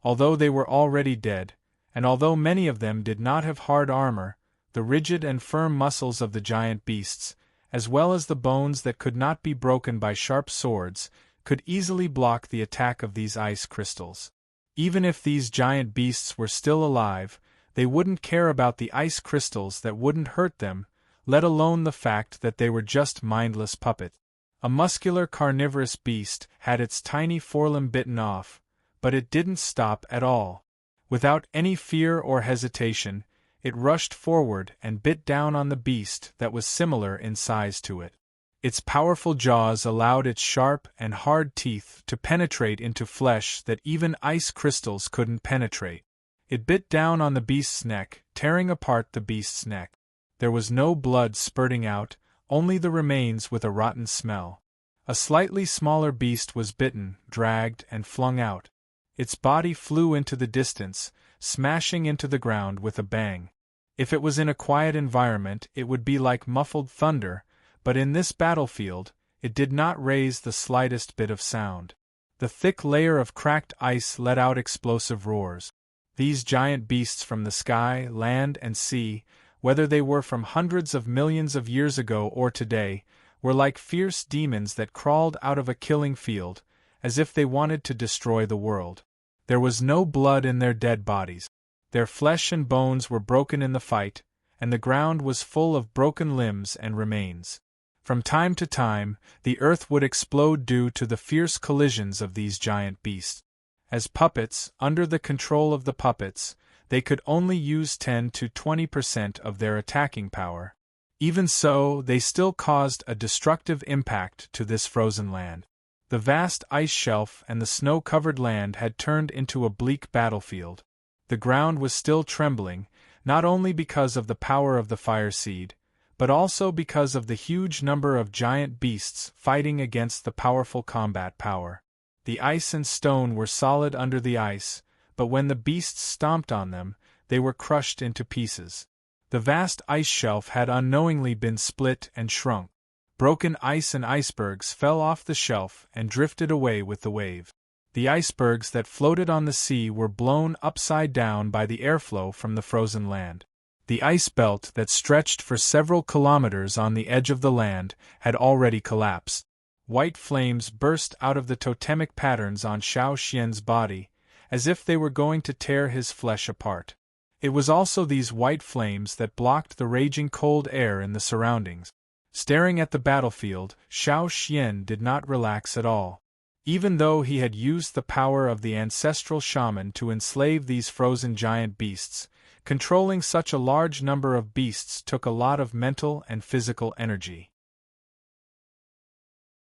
Although they were already dead, and although many of them did not have hard armor, the rigid and firm muscles of the giant beasts, as well as the bones that could not be broken by sharp swords, could easily block the attack of these ice crystals. Even if these giant beasts were still alive, they wouldn't care about the ice crystals that wouldn't hurt them, let alone the fact that they were just mindless puppets. A muscular carnivorous beast had its tiny forelimb bitten off, but it didn't stop at all. Without any fear or hesitation, it rushed forward and bit down on the beast that was similar in size to it. Its powerful jaws allowed its sharp and hard teeth to penetrate into flesh that even ice crystals couldn't penetrate. It bit down on the beast's neck, tearing apart the beast's neck. There was no blood spurting out, only the remains with a rotten smell. A slightly smaller beast was bitten, dragged, and flung out. Its body flew into the distance, smashing into the ground with a bang. If it was in a quiet environment, it would be like muffled thunder, but in this battlefield, it did not raise the slightest bit of sound. The thick layer of cracked ice let out explosive roars. These giant beasts from the sky, land, and sea, whether they were from hundreds of millions of years ago or today, were like fierce demons that crawled out of a killing field, as if they wanted to destroy the world. There was no blood in their dead bodies. Their flesh and bones were broken in the fight, and the ground was full of broken limbs and remains. From time to time, the earth would explode due to the fierce collisions of these giant beasts. As puppets, under the control of the puppets, they could only use 10 to 20% of their attacking power. Even so, they still caused a destructive impact to this frozen land. The vast ice shelf and the snow-covered land had turned into a bleak battlefield. The ground was still trembling, not only because of the power of the fire seed, but also because of the huge number of giant beasts fighting against the powerful combat power. The ice and stone were solid under the ice, but when the beasts stomped on them, they were crushed into pieces. The vast ice shelf had unknowingly been split and shrunk. Broken ice and icebergs fell off the shelf and drifted away with the wave. The icebergs that floated on the sea were blown upside down by the airflow from the frozen land. The ice belt that stretched for several kilometers on the edge of the land had already collapsed. White flames burst out of the totemic patterns on Xiao Xian's body, as if they were going to tear his flesh apart. It was also these white flames that blocked the raging cold air in the surroundings. Staring at the battlefield, Xiao Xian did not relax at all. Even though he had used the power of the ancestral shaman to enslave these frozen giant beasts, controlling such a large number of beasts took a lot of mental and physical energy.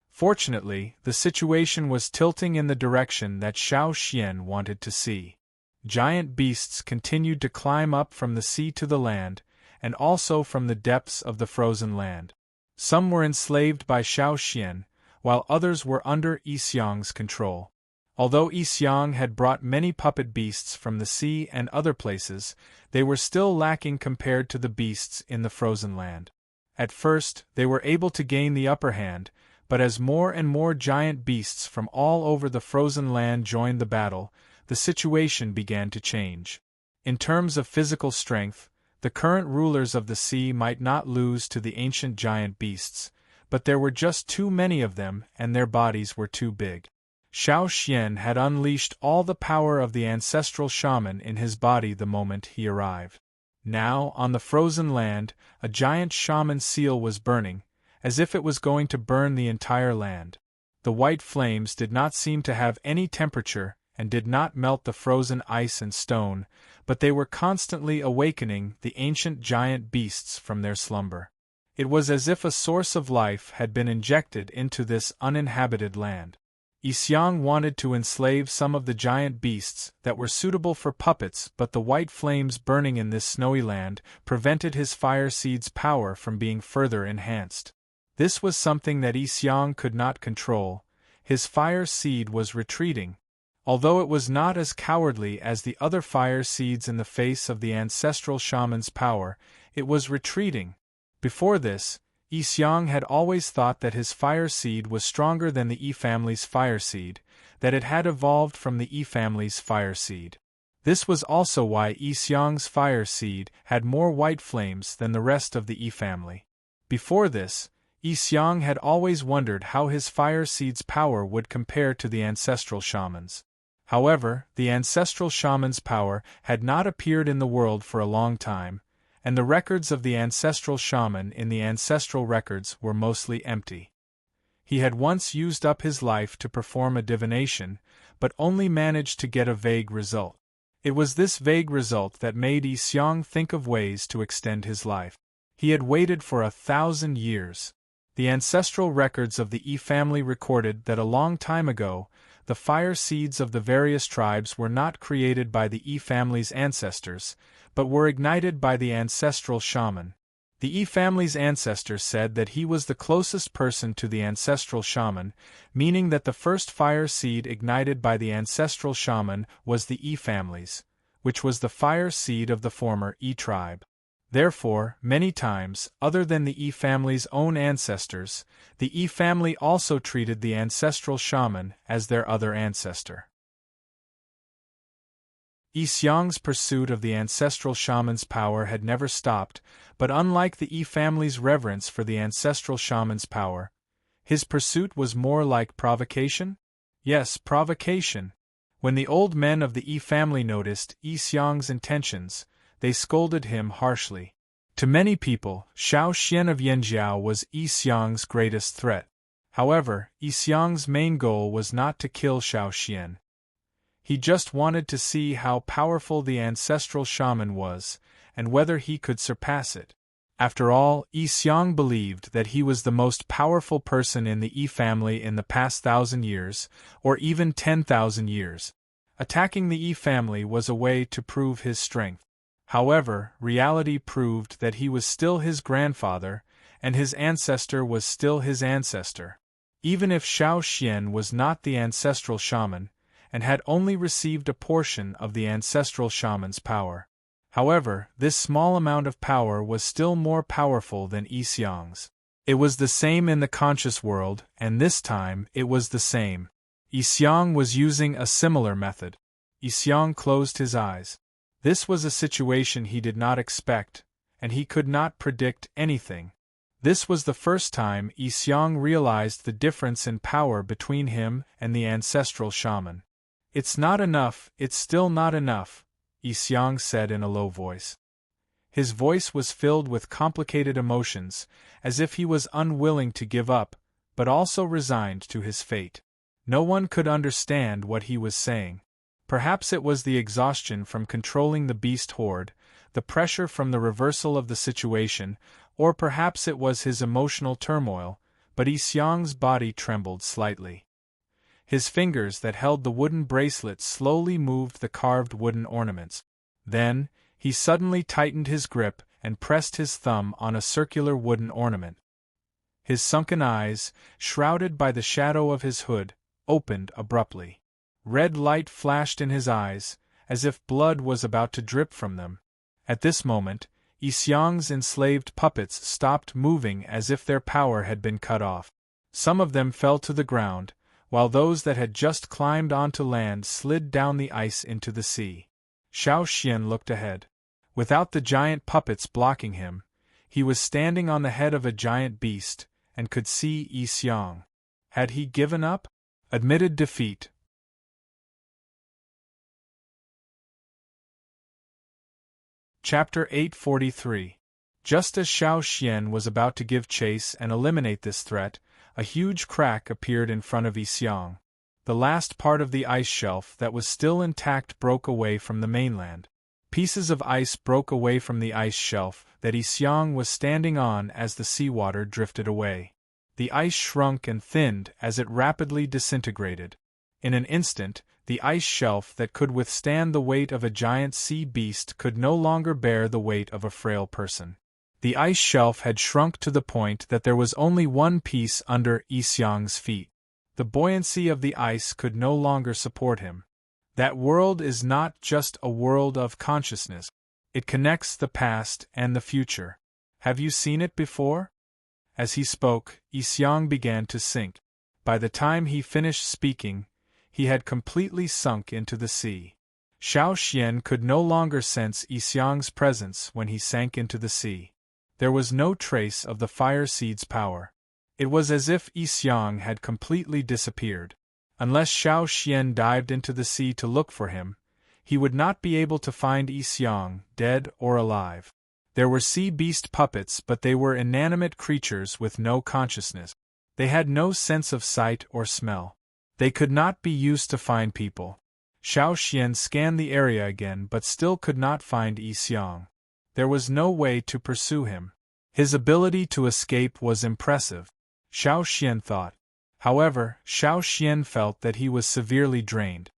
Fortunately, the situation was tilting in the direction that Xiao Xian wanted to see. Giant beasts continued to climb up from the sea to the land, and also from the depths of the frozen land. Some were enslaved by Xiao Xian, while others were under Yixiang's control. Although Yixiang had brought many puppet beasts from the sea and other places, they were still lacking compared to the beasts in the frozen land. At first, they were able to gain the upper hand, but as more and more giant beasts from all over the frozen land joined the battle, the situation began to change. In terms of physical strength, the current rulers of the sea might not lose to the ancient giant beasts, but there were just too many of them and their bodies were too big. Xiao Xian had unleashed all the power of the ancestral shaman in his body the moment he arrived. Now, on the frozen land, a giant shaman seal was burning, as if it was going to burn the entire land. The white flames did not seem to have any temperature and did not melt the frozen ice and stone, but they were constantly awakening the ancient giant beasts from their slumber. It was as if a source of life had been injected into this uninhabited land. Yixiang wanted to enslave some of the giant beasts that were suitable for puppets, but the white flames burning in this snowy land prevented his fire seed's power from being further enhanced. This was something that Yixiang could not control. His fire seed was retreating. Although it was not as cowardly as the other fire seeds in the face of the ancestral shaman's power, it was retreating. Before this, Yixiang had always thought that his fire seed was stronger than the Yi family's fire seed, that it had evolved from the Yi family's fire seed. This was also why Yixiang's fire seed had more white flames than the rest of the Yi family. Before this, Yixiang had always wondered how his fire seed's power would compare to the ancestral shaman's. However, the ancestral shaman's power had not appeared in the world for a long time, and the records of the ancestral shaman in the ancestral records were mostly empty. He had once used up his life to perform a divination, but only managed to get a vague result. It was this vague result that made Yixiang think of ways to extend his life. He had waited for 1,000 years. The ancestral records of the Yi family recorded that a long time ago, the fire seeds of the various tribes were not created by the Yi family's ancestors, but were ignited by the ancestral shaman. The Yi family's ancestors said that he was the closest person to the ancestral shaman, meaning that the first fire seed ignited by the ancestral shaman was the Yi family's, which was the fire seed of the former Yi tribe. Therefore, many times, other than the Yi family's own ancestors, the Yi family also treated the ancestral shaman as their other ancestor. Yixiang's pursuit of the ancestral shaman's power had never stopped, but unlike the Yi family's reverence for the ancestral shaman's power, his pursuit was more like provocation? Yes, provocation. When the old men of the Yi family noticed Yixiang's intentions, they scolded him harshly. To many people, Xiao Xian of Yanjiao was Yixiang's greatest threat. However, Yixiang's main goal was not to kill Xiao Xian. He just wanted to see how powerful the ancestral shaman was, and whether he could surpass it. After all, Yixiang believed that he was the most powerful person in the Yi family in the past 1,000 years, or even 10,000 years. Attacking the Yi family was a way to prove his strength. However, reality proved that he was still his grandfather, and his ancestor was still his ancestor. Even if Xiao Xian was not the ancestral shaman, and had only received a portion of the ancestral shaman's power. However, this small amount of power was still more powerful than Yixiang's. It was the same in the conscious world, and this time it was the same. Yixiang was using a similar method. Yixiang closed his eyes. This was a situation he did not expect, and he could not predict anything. This was the first time Yi Xiang realized the difference in power between him and the ancestral shaman. "It's not enough, it's still not enough," Yi Xiang said in a low voice. His voice was filled with complicated emotions, as if he was unwilling to give up, but also resigned to his fate. No one could understand what he was saying. Perhaps it was the exhaustion from controlling the beast horde, the pressure from the reversal of the situation, or perhaps it was his emotional turmoil, but Yi Xiang's body trembled slightly. His fingers that held the wooden bracelet slowly moved the carved wooden ornaments. Then, he suddenly tightened his grip and pressed his thumb on a circular wooden ornament. His sunken eyes, shrouded by the shadow of his hood, opened abruptly. Red light flashed in his eyes, as if blood was about to drip from them. At this moment, Yi Xiang's enslaved puppets stopped moving as if their power had been cut off. Some of them fell to the ground, while those that had just climbed onto land slid down the ice into the sea. Xiao Xian looked ahead. Without the giant puppets blocking him, he was standing on the head of a giant beast, and could see Yi Xiang. Had he given up? Admitted defeat. Chapter 843. Just as Xiao Xian was about to give chase and eliminate this threat, a huge crack appeared in front of Yi Xiang. The last part of the ice shelf that was still intact broke away from the mainland. Pieces of ice broke away from the ice shelf that Yi Xiang was standing on as the seawater drifted away. The ice shrunk and thinned as it rapidly disintegrated. In an instant, the ice shelf that could withstand the weight of a giant sea beast could no longer bear the weight of a frail person. The ice shelf had shrunk to the point that there was only one piece under Yi Xiang's feet. The buoyancy of the ice could no longer support him. That world is not just a world of consciousness. It connects the past and the future. Have you seen it before? As he spoke, Yi Xiang began to sink. By the time he finished speaking, he had completely sunk into the sea. Xiao Xian could no longer sense Yi Xiang's presence when he sank into the sea. There was no trace of the fire seed's power. It was as if Yi Xiang had completely disappeared. Unless Xiao Xian dived into the sea to look for him, he would not be able to find Yi Xiang, dead or alive. There were sea beast puppets, but they were inanimate creatures with no consciousness. They had no sense of sight or smell. They could not be used to find people. Xiao Xian scanned the area again but still could not find Yi Xiang. There was no way to pursue him. His ability to escape was impressive, Xiao Xian thought. However, Xiao Xian felt that he was severely drained.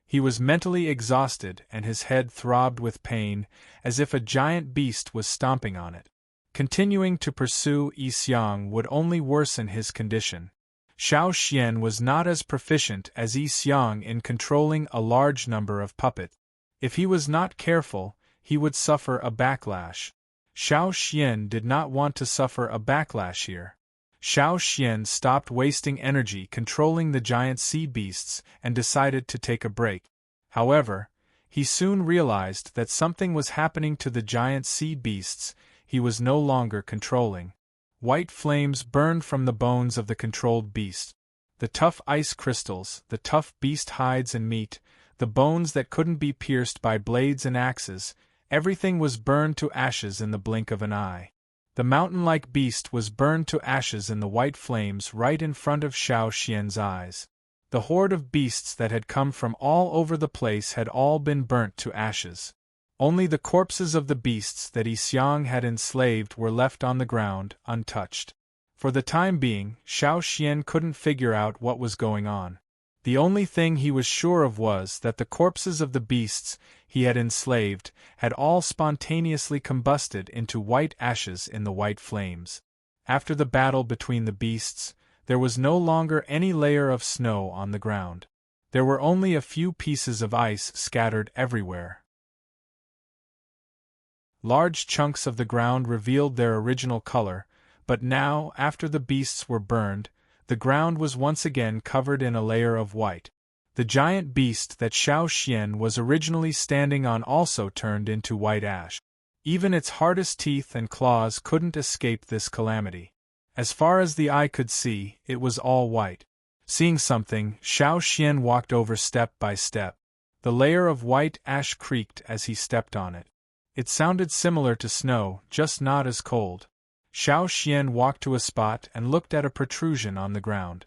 He was mentally exhausted and his head throbbed with pain, as if a giant beast was stomping on it. Continuing to pursue Yi Xiang would only worsen his condition. Xiao Xian was not as proficient as Yi Xiang in controlling a large number of puppets. If he was not careful, he would suffer a backlash. Xiao Xian did not want to suffer a backlash here. Xiao Xian stopped wasting energy controlling the giant sea beasts and decided to take a break. However, he soon realized that something was happening to the giant sea beasts he was no longer controlling. White flames burned from the bones of the controlled beast. The tough ice crystals, the tough beast hides and meat, the bones that couldn't be pierced by blades and axes, everything was burned to ashes in the blink of an eye. The mountain-like beast was burned to ashes in the white flames right in front of Xiao Xian's eyes. The horde of beasts that had come from all over the place had all been burnt to ashes. Only the corpses of the beasts that Yi Xiang had enslaved were left on the ground, untouched. For the time being, Xiao Xian couldn't figure out what was going on. The only thing he was sure of was that the corpses of the beasts he had enslaved had all spontaneously combusted into white ashes in the white flames. After the battle between the beasts, there was no longer any layer of snow on the ground. There were only a few pieces of ice scattered everywhere. Large chunks of the ground revealed their original color, but now, after the beasts were burned, the ground was once again covered in a layer of white. The giant beast that Xiao Xian was originally standing on also turned into white ash. Even its hardest teeth and claws couldn't escape this calamity. As far as the eye could see, it was all white. Seeing something, Xiao Xian walked over step by step. The layer of white ash creaked as he stepped on it. It sounded similar to snow, just not as cold. Xiao Xian walked to a spot and looked at a protrusion on the ground.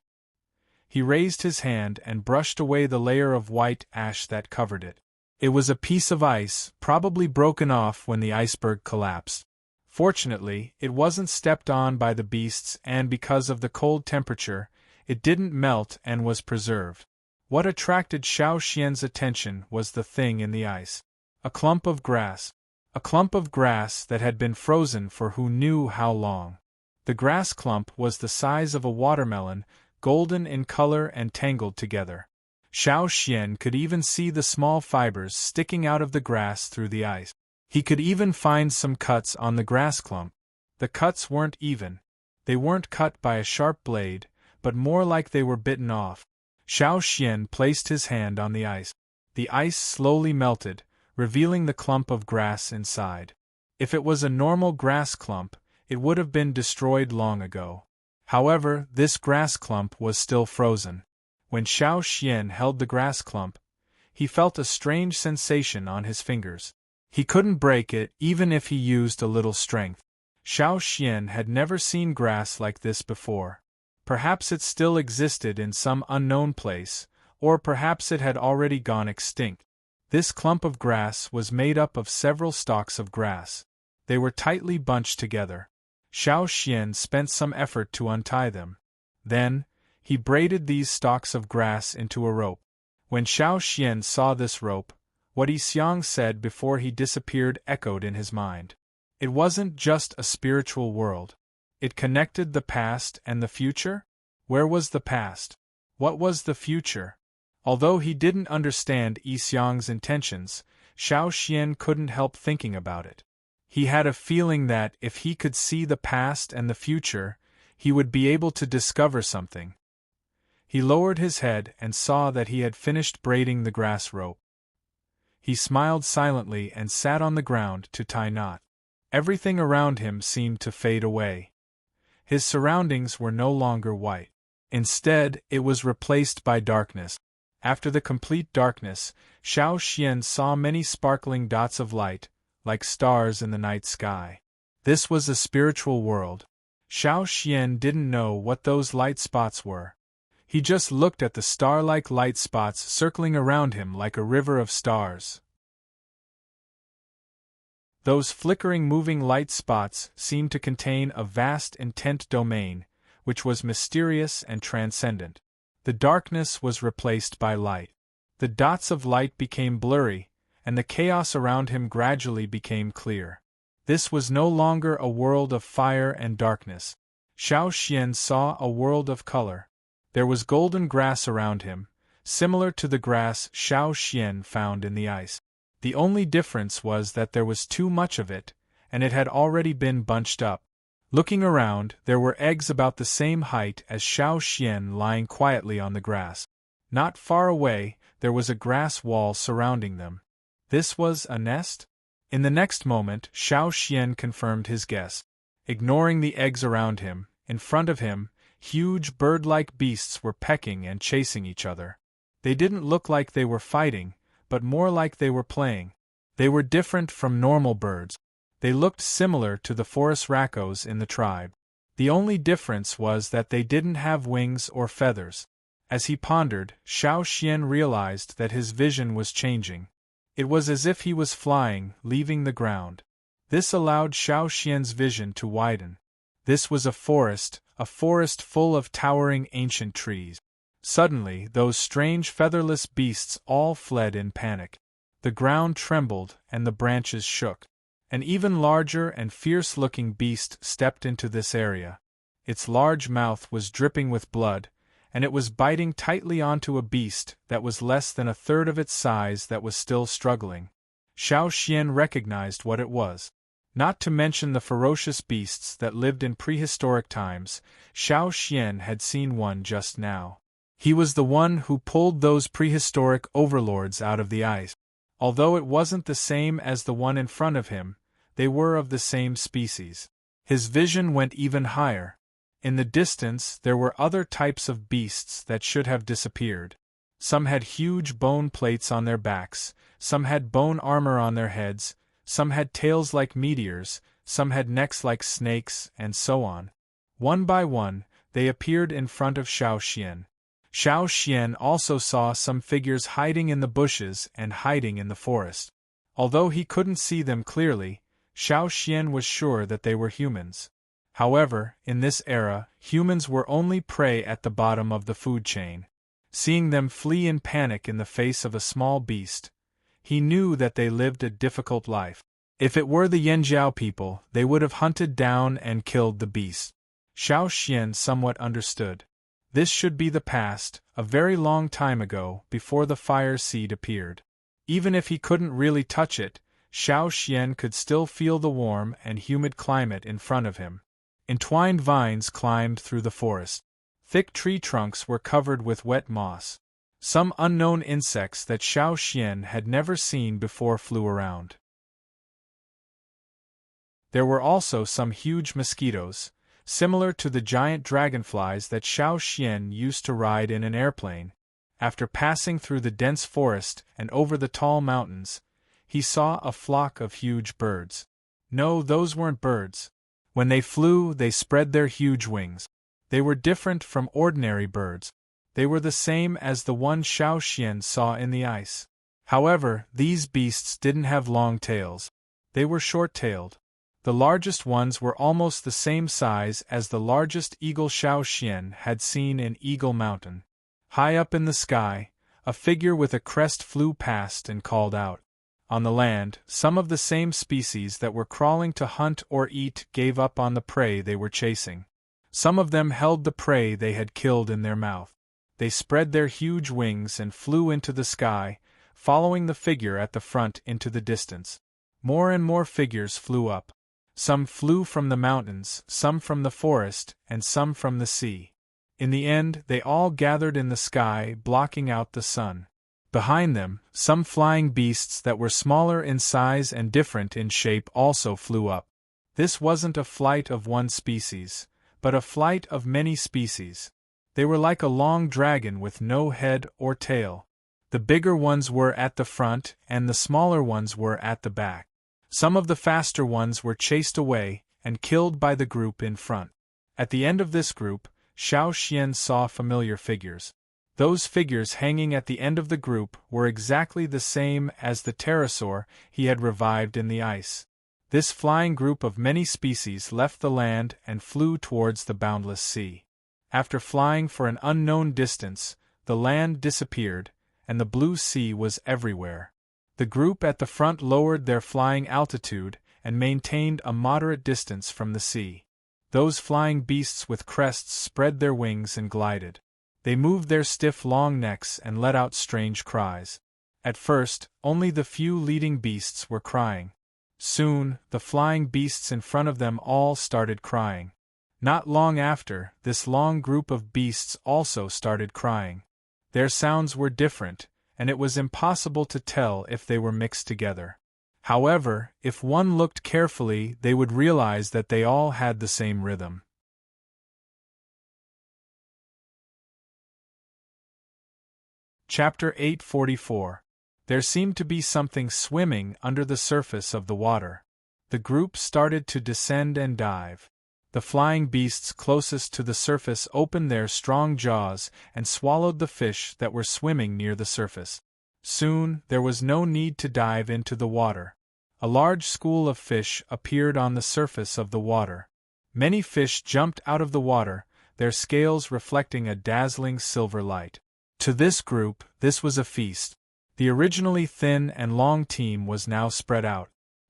He raised his hand and brushed away the layer of white ash that covered it. It was a piece of ice, probably broken off when the iceberg collapsed. Fortunately, it wasn't stepped on by the beasts, and because of the cold temperature, it didn't melt and was preserved. What attracted Xiao Xian's attention was the thing in the ice. A clump of grass. A clump of grass that had been frozen for who knew how long. The grass clump was the size of a watermelon, golden in color and tangled together. Xiao Xian could even see the small fibers sticking out of the grass through the ice. He could even find some cuts on the grass clump. The cuts weren't even. They weren't cut by a sharp blade, but more like they were bitten off. Xiao Xian placed his hand on the ice. The ice slowly melted, revealing the clump of grass inside. If it was a normal grass clump, it would have been destroyed long ago. However, this grass clump was still frozen. When Xiao Xian held the grass clump, he felt a strange sensation on his fingers. He couldn't break it even if he used a little strength. Xiao Xian had never seen grass like this before. Perhaps it still existed in some unknown place, or perhaps it had already gone extinct. This clump of grass was made up of several stalks of grass. They were tightly bunched together. Xiao Xian spent some effort to untie them. Then, he braided these stalks of grass into a rope. When Xiao Xian saw this rope, what Yi Xiang said before he disappeared echoed in his mind. It wasn't just a spiritual world. It connected the past and the future? Where was the past? What was the future? Although he didn't understand Yi Xiang's intentions, Xiao Xian couldn't help thinking about it. He had a feeling that if he could see the past and the future, he would be able to discover something. He lowered his head and saw that he had finished braiding the grass rope. He smiled silently and sat on the ground to tie knot. Everything around him seemed to fade away. His surroundings were no longer white. Instead, it was replaced by darkness. After the complete darkness, Xiao Xian saw many sparkling dots of light, like stars in the night sky. This was a spiritual world. Xiao Xian didn't know what those light spots were. He just looked at the star-like light spots circling around him like a river of stars. Those flickering moving light spots seemed to contain a vast intent domain, which was mysterious and transcendent. The darkness was replaced by light. The dots of light became blurry, and the chaos around him gradually became clear. This was no longer a world of fire and darkness. Xiao Xian saw a world of color. There was golden grass around him, similar to the grass Xiao Xian found in the ice. The only difference was that there was too much of it, and it had already been bunched up. Looking around, there were eggs about the same height as Xiao Xian lying quietly on the grass. Not far away, there was a grass wall surrounding them. This was a nest? In the next moment, Xiao Xian confirmed his guess. Ignoring the eggs around him, in front of him, huge bird-like beasts were pecking and chasing each other. They didn't look like they were fighting, but more like they were playing. They were different from normal birds. They looked similar to the forest raccoons in the tribe. The only difference was that they didn't have wings or feathers. As he pondered, Xiao Xian realized that his vision was changing. It was as if he was flying, leaving the ground. This allowed Xiao Xian's vision to widen. This was a forest full of towering ancient trees. Suddenly, those strange featherless beasts all fled in panic. The ground trembled and the branches shook. An even larger and fierce-looking beast stepped into this area. Its large mouth was dripping with blood, and it was biting tightly onto a beast that was less than a third of its size that was still struggling. Xiao Xian recognized what it was. Not to mention the ferocious beasts that lived in prehistoric times, Xiao Xian had seen one just now. He was the one who pulled those prehistoric overlords out of the ice. Although it wasn't the same as the one in front of him, they were of the same species. His vision went even higher. In the distance there were other types of beasts that should have disappeared. Some had huge bone plates on their backs, some had bone armor on their heads, some had tails like meteors, some had necks like snakes, and so on. One by one, they appeared in front of Xiao Xian. Xiao Xian also saw some figures hiding in the bushes and hiding in the forest. Although he couldn't see them clearly, Xiao Xian was sure that they were humans. However, in this era, humans were only prey at the bottom of the food chain. Seeing them flee in panic in the face of a small beast, he knew that they lived a difficult life. If it were the Yanjiao people, they would have hunted down and killed the beast. Xiao Xian somewhat understood. This should be the past, a very long time ago, before the fire seed appeared. Even if he couldn't really touch it, Xiao Xian could still feel the warm and humid climate in front of him. Entwined vines climbed through the forest. Thick tree trunks were covered with wet moss. Some unknown insects that Xiao Xian had never seen before flew around. There were also some huge mosquitoes, similar to the giant dragonflies that Xiao Xian used to ride in an airplane. After passing through the dense forest and over the tall mountains, he saw a flock of huge birds. No, those weren't birds. When they flew, they spread their huge wings. They were different from ordinary birds. They were the same as the one Xiao Xian saw in the ice. However, these beasts didn't have long tails. They were short-tailed. The largest ones were almost the same size as the largest eagle Xiao Xian had seen in Eagle Mountain. High up in the sky, a figure with a crest flew past and called out. On the land, some of the same species that were crawling to hunt or eat gave up on the prey they were chasing. Some of them held the prey they had killed in their mouth. They spread their huge wings and flew into the sky, following the figure at the front into the distance. More and more figures flew up. Some flew from the mountains, some from the forest, and some from the sea. In the end, they all gathered in the sky, blocking out the sun. Behind them, some flying beasts that were smaller in size and different in shape also flew up. This wasn't a flight of one species, but a flight of many species. They were like a long dragon with no head or tail. The bigger ones were at the front and the smaller ones were at the back. Some of the faster ones were chased away and killed by the group in front. At the end of this group, Xiao Xian saw familiar figures. Those figures hanging at the end of the group were exactly the same as the pterosaur he had revived in the ice. This flying group of many species left the land and flew towards the boundless sea. After flying for an unknown distance, the land disappeared, and the blue sea was everywhere. The group at the front lowered their flying altitude and maintained a moderate distance from the sea. Those flying beasts with crests spread their wings and glided. They moved their stiff long necks and let out strange cries. At first, only the few leading beasts were crying. Soon, the flying beasts in front of them all started crying. Not long after, this long group of beasts also started crying. Their sounds were different, and it was impossible to tell if they were mixed together. However, if one looked carefully, they would realize that they all had the same rhythm. Chapter 844. There seemed to be something swimming under the surface of the water. The group started to descend and dive. The flying beasts closest to the surface opened their strong jaws and swallowed the fish that were swimming near the surface. Soon, there was no need to dive into the water. A large school of fish appeared on the surface of the water. Many fish jumped out of the water, their scales reflecting a dazzling silver light. To this group, this was a feast. The originally thin and long team was now spread out.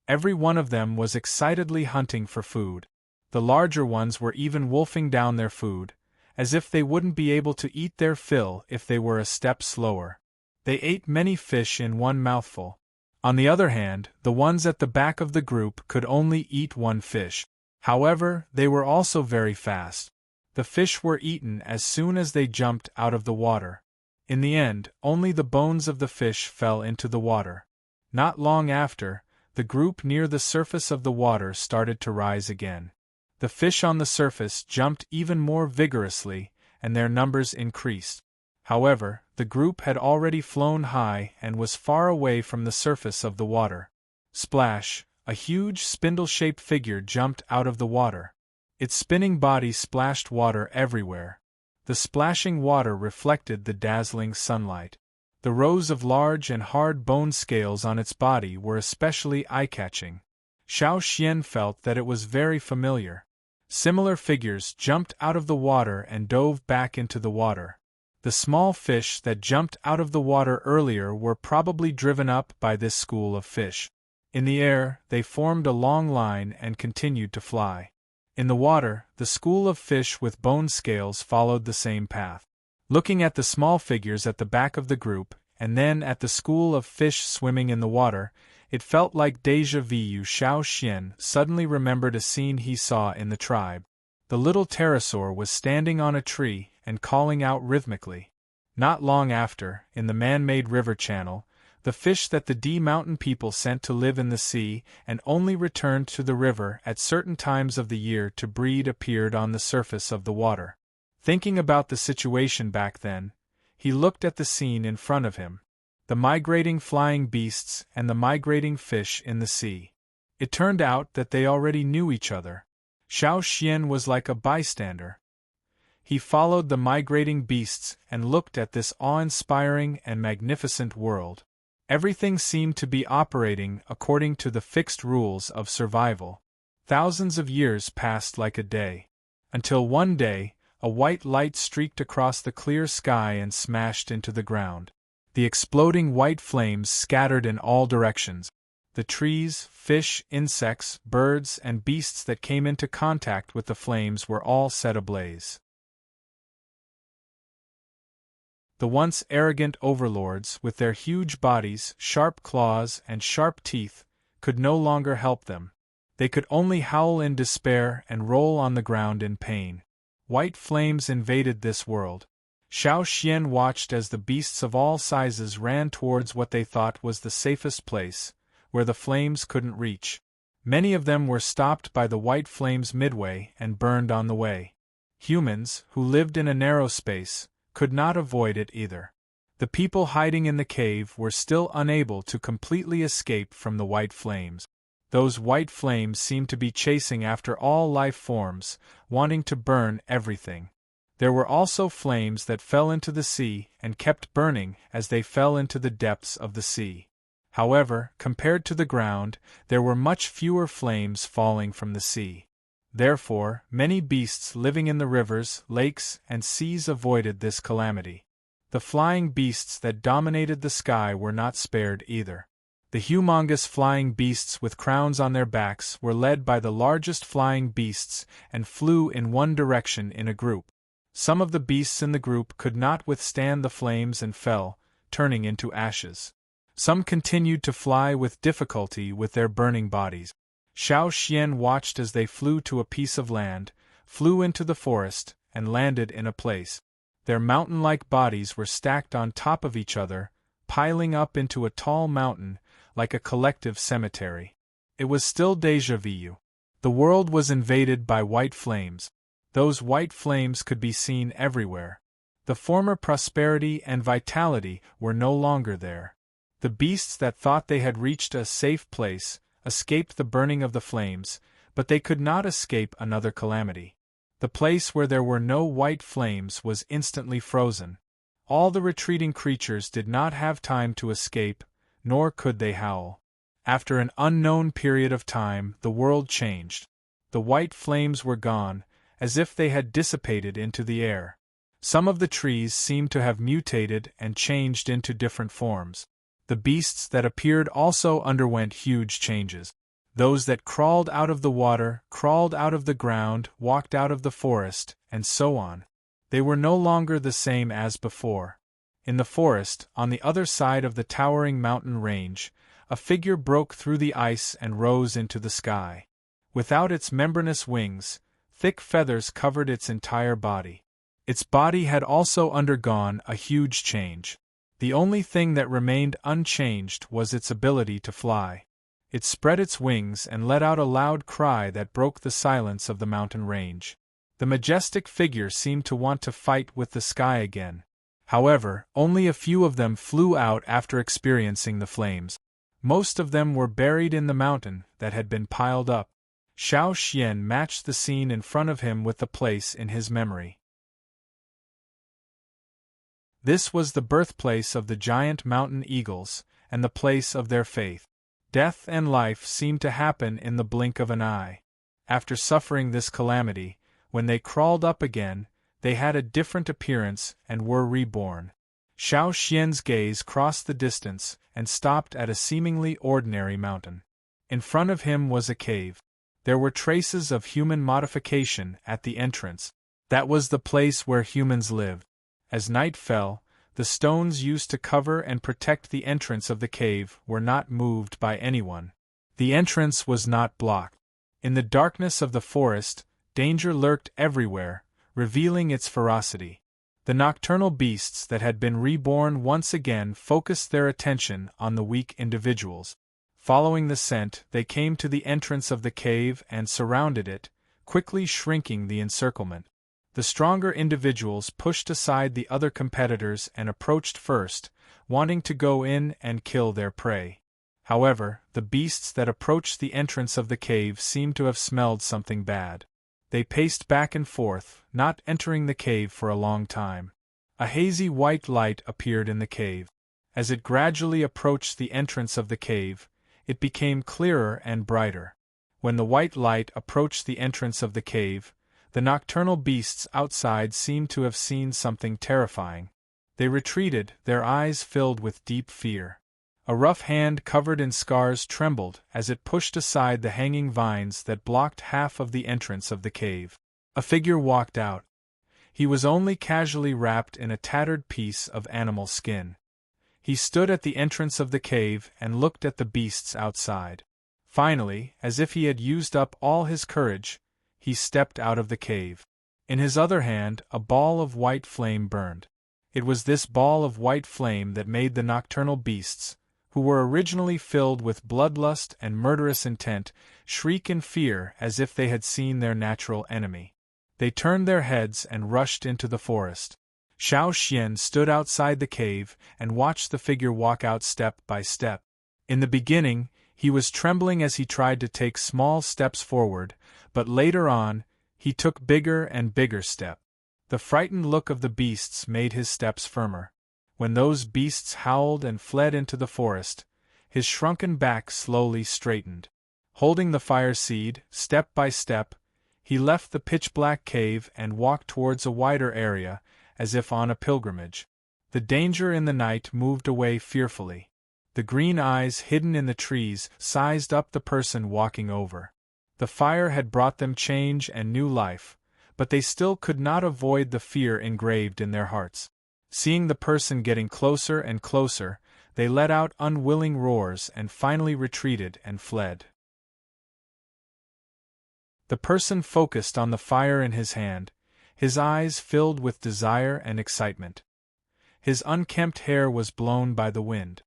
Every one of them was excitedly hunting for food. The larger ones were even wolfing down their food, as if they wouldn't be able to eat their fill if they were a step slower. They ate many fish in one mouthful. On the other hand, the ones at the back of the group could only eat one fish. However, they were also very fast. The fish were eaten as soon as they jumped out of the water. In the end, only the bones of the fish fell into the water. Not long after, the group near the surface of the water started to rise again. The fish on the surface jumped even more vigorously, and their numbers increased. However, the group had already flown high and was far away from the surface of the water. Splash! A huge spindle-shaped figure jumped out of the water. Its spinning body splashed water everywhere. The splashing water reflected the dazzling sunlight. The rows of large and hard bone scales on its body were especially eye-catching. Xiao Xian felt that it was very familiar. Similar figures jumped out of the water and dove back into the water. The small fish that jumped out of the water earlier were probably driven up by this school of fish. In the air, they formed a long line and continued to fly. In the water, the school of fish with bone scales followed the same path. Looking at the small figures at the back of the group, and then at the school of fish swimming in the water, it felt like déjà vu. Xiao Xian suddenly remembered a scene he saw in the tribe. The little pterosaur was standing on a tree and calling out rhythmically. Not long after, in the man-made river channel, the fish that the D Mountain people sent to live in the sea and only returned to the river at certain times of the year to breed appeared on the surface of the water. Thinking about the situation back then, he looked at the scene in front of him. The migrating flying beasts and the migrating fish in the sea. It turned out that they already knew each other. Xiao Xian was like a bystander. He followed the migrating beasts and looked at this awe-inspiring and magnificent world. Everything seemed to be operating according to the fixed rules of survival. Thousands of years passed like a day. Until one day, a white light streaked across the clear sky and smashed into the ground. The exploding white flames scattered in all directions. The trees, fish, insects, birds, and beasts that came into contact with the flames were all set ablaze. The once arrogant overlords, with their huge bodies, sharp claws, and sharp teeth, could no longer help them. They could only howl in despair and roll on the ground in pain. White flames invaded this world. Xiao Xian watched as the beasts of all sizes ran towards what they thought was the safest place, where the flames couldn't reach. Many of them were stopped by the white flames midway and burned on the way. Humans, who lived in a narrow space, could not avoid it either. The people hiding in the cave were still unable to completely escape from the white flames. Those white flames seemed to be chasing after all life forms, wanting to burn everything. There were also flames that fell into the sea and kept burning as they fell into the depths of the sea. However, compared to the ground, there were much fewer flames falling from the sea. Therefore, many beasts living in the rivers, lakes, and seas avoided this calamity. The flying beasts that dominated the sky were not spared either. The humongous flying beasts with crowns on their backs were led by the largest flying beasts and flew in one direction in a group. Some of the beasts in the group could not withstand the flames and fell, turning into ashes. Some continued to fly with difficulty with their burning bodies. Xiao Xian watched as they flew to a piece of land, flew into the forest, and landed in a place. Their mountain-like bodies were stacked on top of each other, piling up into a tall mountain, like a collective cemetery. It was still déjà vu. The world was invaded by white flames. Those white flames could be seen everywhere. The former prosperity and vitality were no longer there. The beasts that thought they had reached a safe place escaped the burning of the flames, but they could not escape another calamity. The place where there were no white flames was instantly frozen. All the retreating creatures did not have time to escape, nor could they howl. After an unknown period of time, the world changed. The white flames were gone, as if they had dissipated into the air. Some of the trees seemed to have mutated and changed into different forms. The beasts that appeared also underwent huge changes. Those that crawled out of the water, crawled out of the ground, walked out of the forest, and so on. They were no longer the same as before. In the forest, on the other side of the towering mountain range, a figure broke through the ice and rose into the sky. Without its membranous wings, Thick feathers covered its entire body. Its body had also undergone a huge change. The only thing that remained unchanged was its ability to fly. It spread its wings and let out a loud cry that broke the silence of the mountain range. The majestic figure seemed to want to fight with the sky again. However, only a few of them flew out after experiencing the flames. Most of them were buried in the mountain that had been piled up. Xiao Xian matched the scene in front of him with the place in his memory. This was the birthplace of the giant mountain eagles, and the place of their faith. Death and life seemed to happen in the blink of an eye. After suffering this calamity, when they crawled up again, they had a different appearance and were reborn. Xiao Xian's gaze crossed the distance and stopped at a seemingly ordinary mountain. In front of him was a cave. There were traces of human modification at the entrance. That was the place where humans lived. As night fell, the stones used to cover and protect the entrance of the cave were not moved by anyone. The entrance was not blocked. In the darkness of the forest, danger lurked everywhere, revealing its ferocity. The nocturnal beasts that had been reborn once again focused their attention on the weak individuals. Following the scent, they came to the entrance of the cave and surrounded it, quickly shrinking the encirclement. The stronger individuals pushed aside the other competitors and approached first, wanting to go in and kill their prey. However, the beasts that approached the entrance of the cave seemed to have smelled something bad. They paced back and forth, not entering the cave for a long time. A hazy white light appeared in the cave. As it gradually approached the entrance of the cave, it became clearer and brighter. When the white light approached the entrance of the cave, the nocturnal beasts outside seemed to have seen something terrifying. They retreated, their eyes filled with deep fear. A rough hand covered in scars trembled as it pushed aside the hanging vines that blocked half of the entrance of the cave. A figure walked out. He was only casually wrapped in a tattered piece of animal skin. He stood at the entrance of the cave and looked at the beasts outside. Finally, as if he had used up all his courage, he stepped out of the cave. In his other hand, a ball of white flame burned. It was this ball of white flame that made the nocturnal beasts, who were originally filled with bloodlust and murderous intent, shriek in fear as if they had seen their natural enemy. They turned their heads and rushed into the forest. Xiao Xian stood outside the cave and watched the figure walk out step by step. In the beginning, he was trembling as he tried to take small steps forward, but later on, he took bigger and bigger steps. The frightened look of the beasts made his steps firmer. When those beasts howled and fled into the forest, his shrunken back slowly straightened. Holding the fire seed, step by step, he left the pitch-black cave and walked towards a wider area, as if on a pilgrimage. The danger in the night moved away fearfully. The green eyes hidden in the trees sized up the person walking over. The fire had brought them change and new life, but they still could not avoid the fear engraved in their hearts. Seeing the person getting closer and closer, they let out unwilling roars and finally retreated and fled. The person focused on the fire in his hand, his eyes filled with desire and excitement. His unkempt hair was blown by the wind.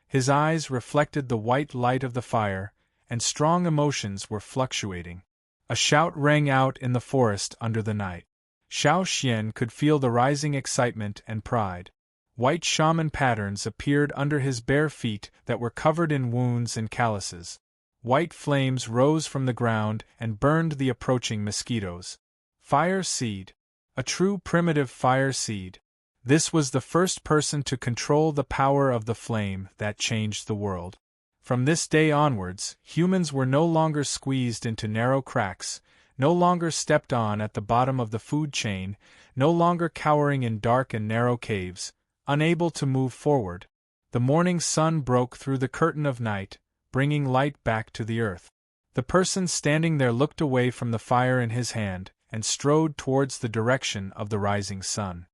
His eyes reflected the white light of the fire, and strong emotions were fluctuating. A shout rang out in the forest under the night. Xiao Xian could feel the rising excitement and pride. White shaman patterns appeared under his bare feet that were covered in wounds and calluses. White flames rose from the ground and burned the approaching mosquitoes. Fire seed. A true primitive fire seed. This was the first person to control the power of the flame that changed the world. From this day onwards, humans were no longer squeezed into narrow cracks, no longer stepped on at the bottom of the food chain, no longer cowering in dark and narrow caves, unable to move forward. The morning sun broke through the curtain of night, bringing light back to the earth. The person standing there looked away from the fire in his hand and strode towards the direction of the rising sun.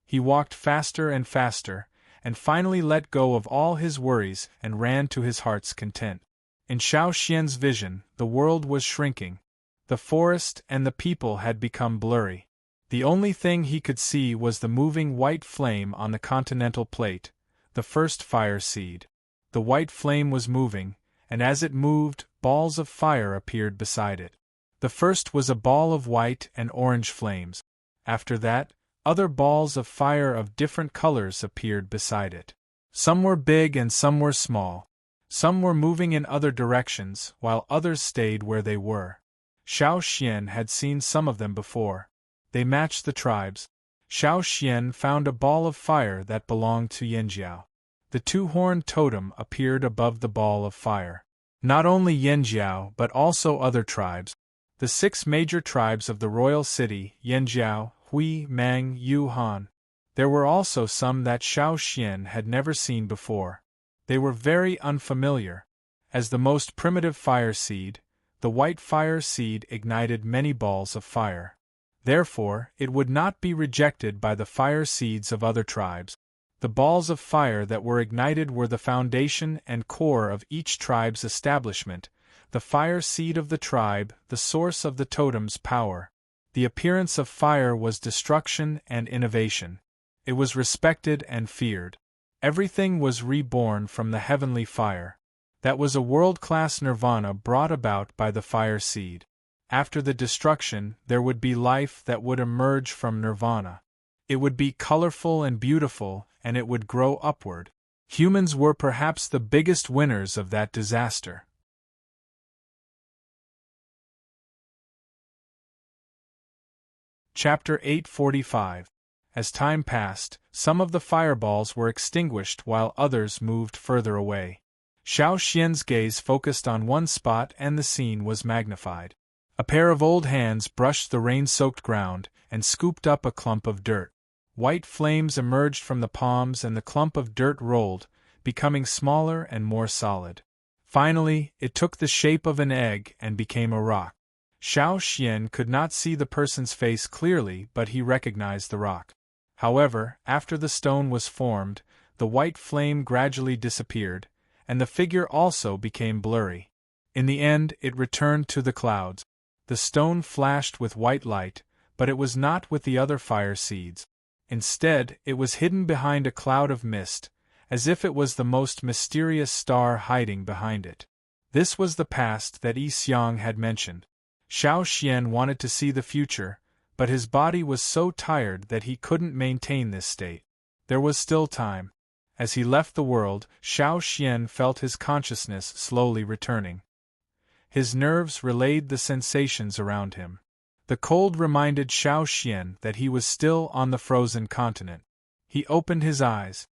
He walked faster and faster, and finally let go of all his worries and ran to his heart's content. In Xiao Xian's vision, the world was shrinking. The forest and the people had become blurry. The only thing he could see was the moving white flame on the continental plate, the first fire seed. The white flame was moving, and as it moved, balls of fire appeared beside it. The first was a ball of white and orange flames. After that, other balls of fire of different colors appeared beside it. Some were big and some were small. Some were moving in other directions, while others stayed where they were. Xiao Xian had seen some of them before. They matched the tribes. Xiao Xian found a ball of fire that belonged to Yanjiao. The two-horned totem appeared above the ball of fire. Not only Yanjiao but also other tribes. The 6 major tribes of the royal city, Yanjiao, Hui, Mang, Yu, Han. There were also some that Xiao Xian had never seen before. They were very unfamiliar. As the most primitive fire seed, the white fire seed ignited many balls of fire. Therefore, it would not be rejected by the fire seeds of other tribes. The balls of fire that were ignited were the foundation and core of each tribe's establishment, the fire seed of the tribe, the source of the totem's power. The appearance of fire was destruction and innovation. It was respected and feared. Everything was reborn from the heavenly fire. That was a world-class nirvana brought about by the fire seed. After the destruction, there would be life that would emerge from nirvana. It would be colorful and beautiful, and it would grow upward. Humans were perhaps the biggest winners of that disaster. Chapter 845. As time passed, some of the fireballs were extinguished while others moved further away. Xiao Xian's gaze focused on one spot and the scene was magnified. A pair of old hands brushed the rain-soaked ground and scooped up a clump of dirt. White flames emerged from the palms and the clump of dirt rolled, becoming smaller and more solid. Finally, it took the shape of an egg and became a rock. Xiao Xian could not see the person's face clearly, but he recognized the rock. However, after the stone was formed, the white flame gradually disappeared, and the figure also became blurry. In the end, it returned to the clouds. The stone flashed with white light, but it was not with the other fire seeds. Instead, it was hidden behind a cloud of mist, as if it was the most mysterious star hiding behind it. This was the past that Yi Xiang had mentioned. Xiao Xian wanted to see the future, but his body was so tired that he couldn't maintain this state. There was still time. As he left the world, Xiao Xian felt his consciousness slowly returning. His nerves relayed the sensations around him. The cold reminded Xiao Xian that he was still on the frozen continent. He opened his eyes.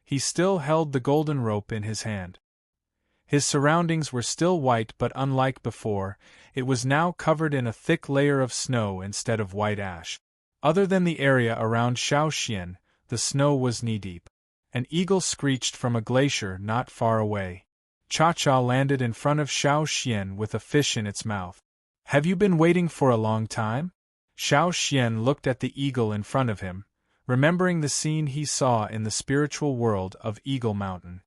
He still held the golden rope in his hand. His surroundings were still white, but unlike before, it was now covered in a thick layer of snow instead of white ash. Other than the area around Xiao Xian, the snow was knee-deep. An eagle screeched from a glacier not far away. Cha-Cha landed in front of Xiao Xian with a fish in its mouth. "Have you been waiting for a long time?" Xiao Xian looked at the eagle in front of him, remembering the scene he saw in the spiritual world of Eagle Mountain.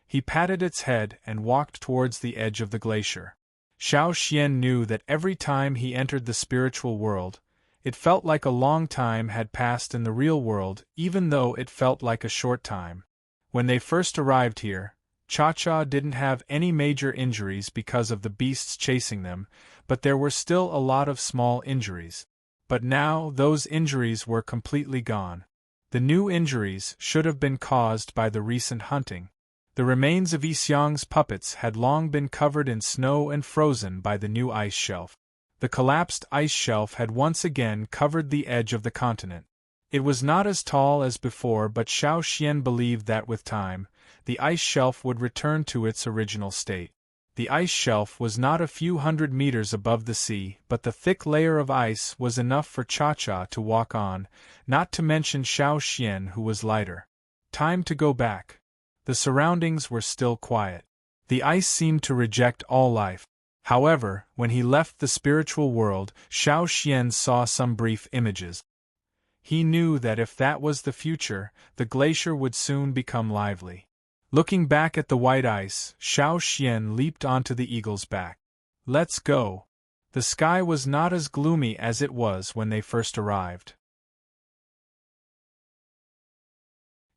He patted its head and walked towards the edge of the glacier. Xiao Xian knew that every time he entered the spiritual world, it felt like a long time had passed in the real world, even though it felt like a short time. When they first arrived here, Cha-Cha didn't have any major injuries because of the beasts chasing them, but there were still a lot of small injuries. But now those injuries were completely gone. The new injuries should have been caused by the recent hunting. The remains of Yi Xiang's puppets had long been covered in snow and frozen by the new ice shelf. The collapsed ice shelf had once again covered the edge of the continent. It was not as tall as before, but Xiao Xian believed that with time, the ice shelf would return to its original state. The ice shelf was not a few hundred meters above the sea, but the thick layer of ice was enough for Cha-Cha to walk on, not to mention Xiao Xian, who was lighter. Time to go back. The surroundings were still quiet. The ice seemed to reject all life. However, when he left the spiritual world, Xiao Xian saw some brief images. He knew that if that was the future, the glacier would soon become lively. Looking back at the white ice, Xiao Xian leaped onto the eagle's back. "Let's go." The sky was not as gloomy as it was when they first arrived.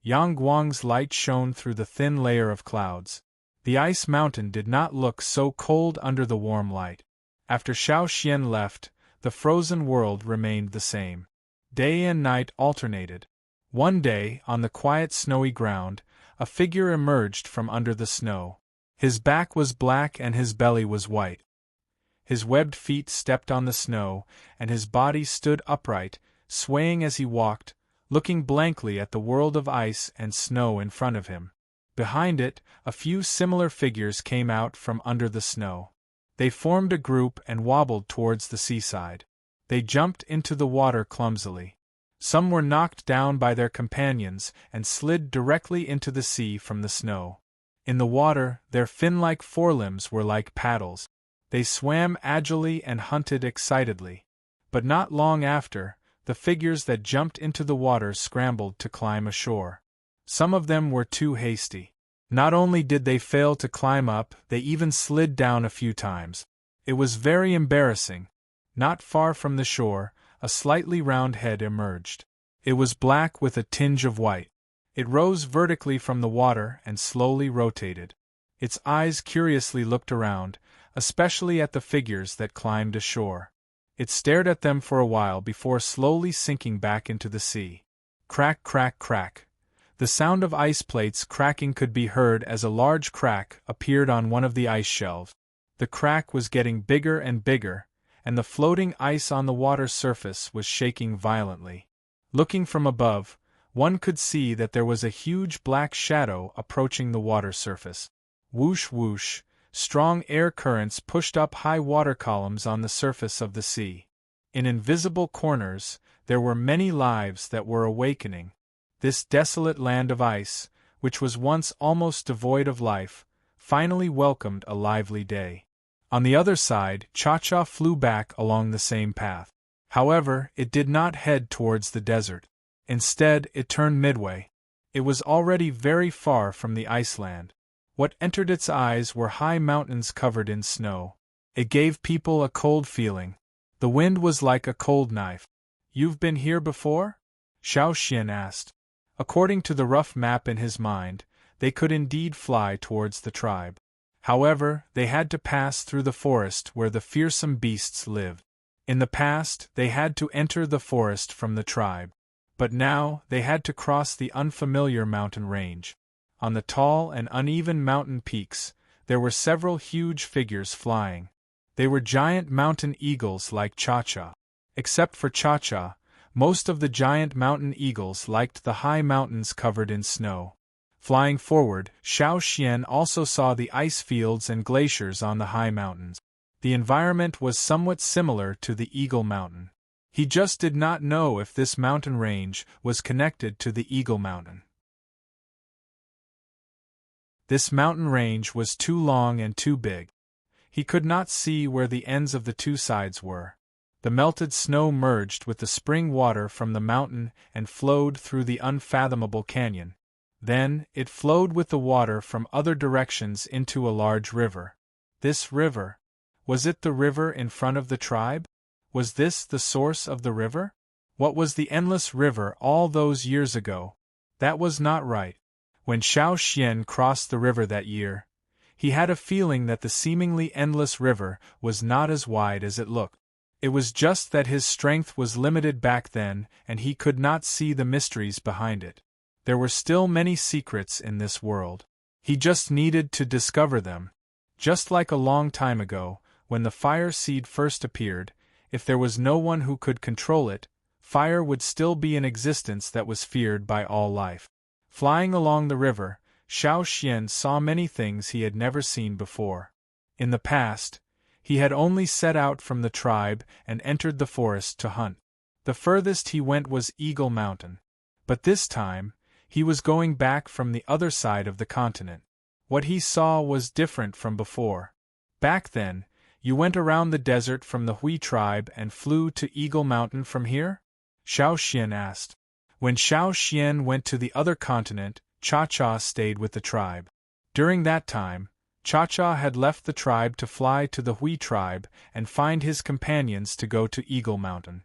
Yang Guang's light shone through the thin layer of clouds. The ice mountain did not look so cold under the warm light. After Xiao Xian left, the frozen world remained the same. Day and night alternated. One day, on the quiet snowy ground, a figure emerged from under the snow. His back was black and his belly was white. His webbed feet stepped on the snow, and his body stood upright, swaying as he walked, looking blankly at the world of ice and snow in front of him. Behind it, a few similar figures came out from under the snow. They formed a group and wobbled towards the seaside. They jumped into the water clumsily. Some were knocked down by their companions and slid directly into the sea from the snow. In the water, their fin-like forelimbs were like paddles. They swam agilely and hunted excitedly. But not long after, the figures that jumped into the water scrambled to climb ashore. Some of them were too hasty. Not only did they fail to climb up, they even slid down a few times. It was very embarrassing. Not far from the shore, a slightly round head emerged. It was black with a tinge of white. It rose vertically from the water and slowly rotated. Its eyes curiously looked around, especially at the figures that climbed ashore. It stared at them for a while before slowly sinking back into the sea. Crack, crack, crack. The sound of ice plates cracking could be heard as a large crack appeared on one of the ice shelves. The crack was getting bigger and bigger, and the floating ice on the water surface was shaking violently. Looking from above, one could see that there was a huge black shadow approaching the water surface. Whoosh whoosh, strong air currents pushed up high water columns on the surface of the sea. In invisible corners, there were many lives that were awakening. This desolate land of ice, which was once almost devoid of life, finally welcomed a lively day. On the other side, Cha-Cha flew back along the same path. However, it did not head towards the desert. Instead, it turned midway. It was already very far from the iceland. What entered its eyes were high mountains covered in snow. It gave people a cold feeling. The wind was like a cold knife. "You've been here before?" Xiao Xian asked. According to the rough map in his mind, they could indeed fly towards the tribe. However, they had to pass through the forest where the fearsome beasts lived. In the past, they had to enter the forest from the tribe. But now, they had to cross the unfamiliar mountain range. On the tall and uneven mountain peaks, there were several huge figures flying. They were giant mountain eagles like Cha-Cha. Except for Cha-Cha, most of the giant mountain eagles liked the high mountains covered in snow. Flying forward, Xiao Xian also saw the ice fields and glaciers on the high mountains. The environment was somewhat similar to the Eagle Mountain. He just did not know if this mountain range was connected to the Eagle Mountain. This mountain range was too long and too big. He could not see where the ends of the two sides were. The melted snow merged with the spring water from the mountain and flowed through the unfathomable canyon. Then, it flowed with the water from other directions into a large river. This river. Was it the river in front of the tribe? Was this the source of the river? What was the endless river all those years ago? That was not right. When Xiao Xian crossed the river that year, he had a feeling that the seemingly endless river was not as wide as it looked. It was just that his strength was limited back then and he could not see the mysteries behind it. There were still many secrets in this world. He just needed to discover them. Just like a long time ago, when the fire seed first appeared, if there was no one who could control it, fire would still be in existence that was feared by all life. Flying along the river, Xiao Xian saw many things he had never seen before. In the past, he had only set out from the tribe and entered the forest to hunt. The furthest he went was Eagle Mountain. But this time, he was going back from the other side of the continent. What he saw was different from before. Back then, you went around the desert from the Hui tribe and flew to Eagle Mountain from here? Xiao Xian asked. When Xiao Xian went to the other continent, Cha-Cha stayed with the tribe. During that time, Cha-Cha had left the tribe to fly to the Hui tribe and find his companions to go to Eagle Mountain.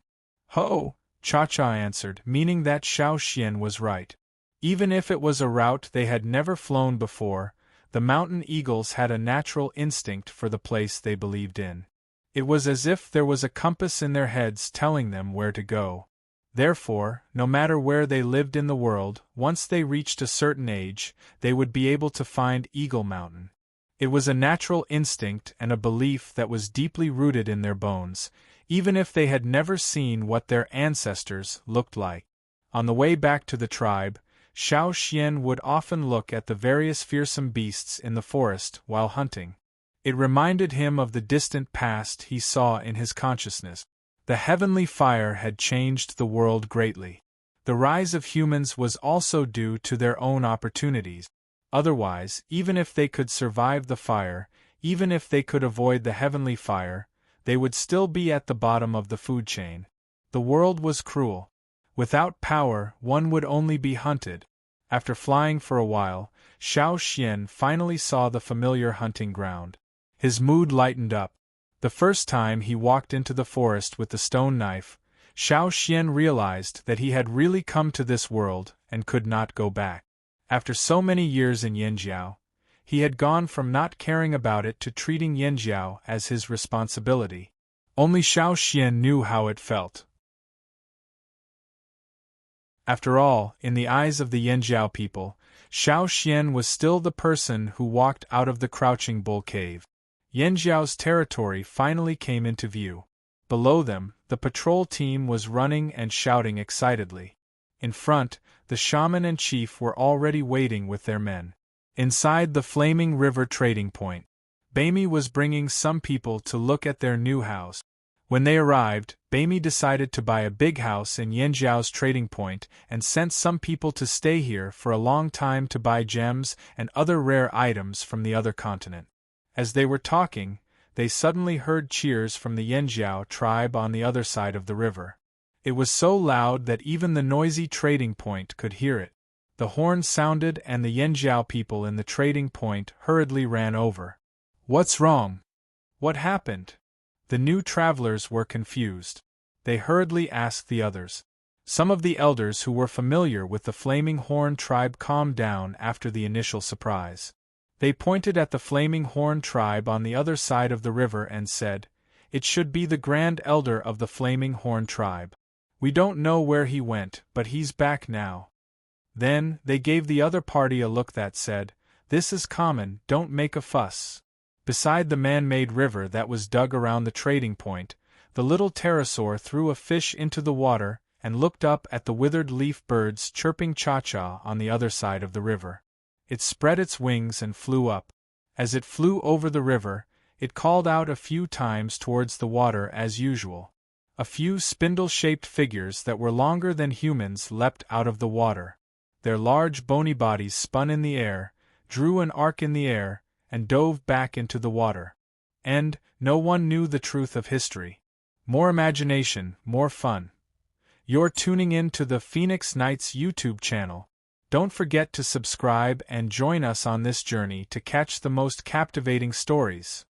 Ho! Cha-Cha answered, meaning that Xiao Xian was right. Even if it was a route they had never flown before, the mountain eagles had a natural instinct for the place they believed in. It was as if there was a compass in their heads telling them where to go. Therefore, no matter where they lived in the world, once they reached a certain age, they would be able to find Eagle Mountain. It was a natural instinct and a belief that was deeply rooted in their bones, even if they had never seen what their ancestors looked like. On the way back to the tribe, Xiao Xian would often look at the various fearsome beasts in the forest while hunting. It reminded him of the distant past he saw in his consciousness. The heavenly fire had changed the world greatly. The rise of humans was also due to their own opportunities. Otherwise, even if they could survive the fire, even if they could avoid the heavenly fire, they would still be at the bottom of the food chain. The world was cruel. Without power, one would only be hunted. After flying for a while, Xiao Xian finally saw the familiar hunting ground. His mood lightened up. The first time he walked into the forest with the stone knife, Xiao Xian realized that he had really come to this world and could not go back. After so many years in Yanjiao, he had gone from not caring about it to treating Yanjiao as his responsibility. Only Xiao Xian knew how it felt. After all, in the eyes of the Yanjiao people, Xiao Xian was still the person who walked out of the Crouching Bull Cave. Yanjiao's territory finally came into view. Below them, the patrol team was running and shouting excitedly. In front, the shaman and chief were already waiting with their men. Inside the Flaming River trading point, Baimi was bringing some people to look at their new house. When they arrived, Baimi decided to buy a big house in Yanjiao's trading point and sent some people to stay here for a long time to buy gems and other rare items from the other continent. As they were talking, they suddenly heard cheers from the Yanjiao tribe on the other side of the river. It was so loud that even the noisy trading point could hear it. The horn sounded and the Yanjiao people in the trading point hurriedly ran over. "What's wrong? What happened?" The new travelers were confused. They hurriedly asked the others. Some of the elders who were familiar with the Flaming Horn tribe calmed down after the initial surprise. They pointed at the Flaming Horn tribe on the other side of the river and said, "It should be the Grand Elder of the Flaming Horn tribe. We don't know where he went, but he's back now." Then, they gave the other party a look that said, "This is common, don't make a fuss." Beside the man-made river that was dug around the trading point, the little pterosaur threw a fish into the water and looked up at the withered leaf birds chirping cha-cha on the other side of the river. It spread its wings and flew up. As it flew over the river, it called out a few times towards the water as usual. A few spindle-shaped figures that were longer than humans leapt out of the water. Their large bony bodies spun in the air, drew an arc in the air, and dove back into the water. And, no one knew the truth of history. More imagination, more fun. You're tuning in to the Phoenix Nights YouTube channel. Don't forget to subscribe and join us on this journey to catch the most captivating stories.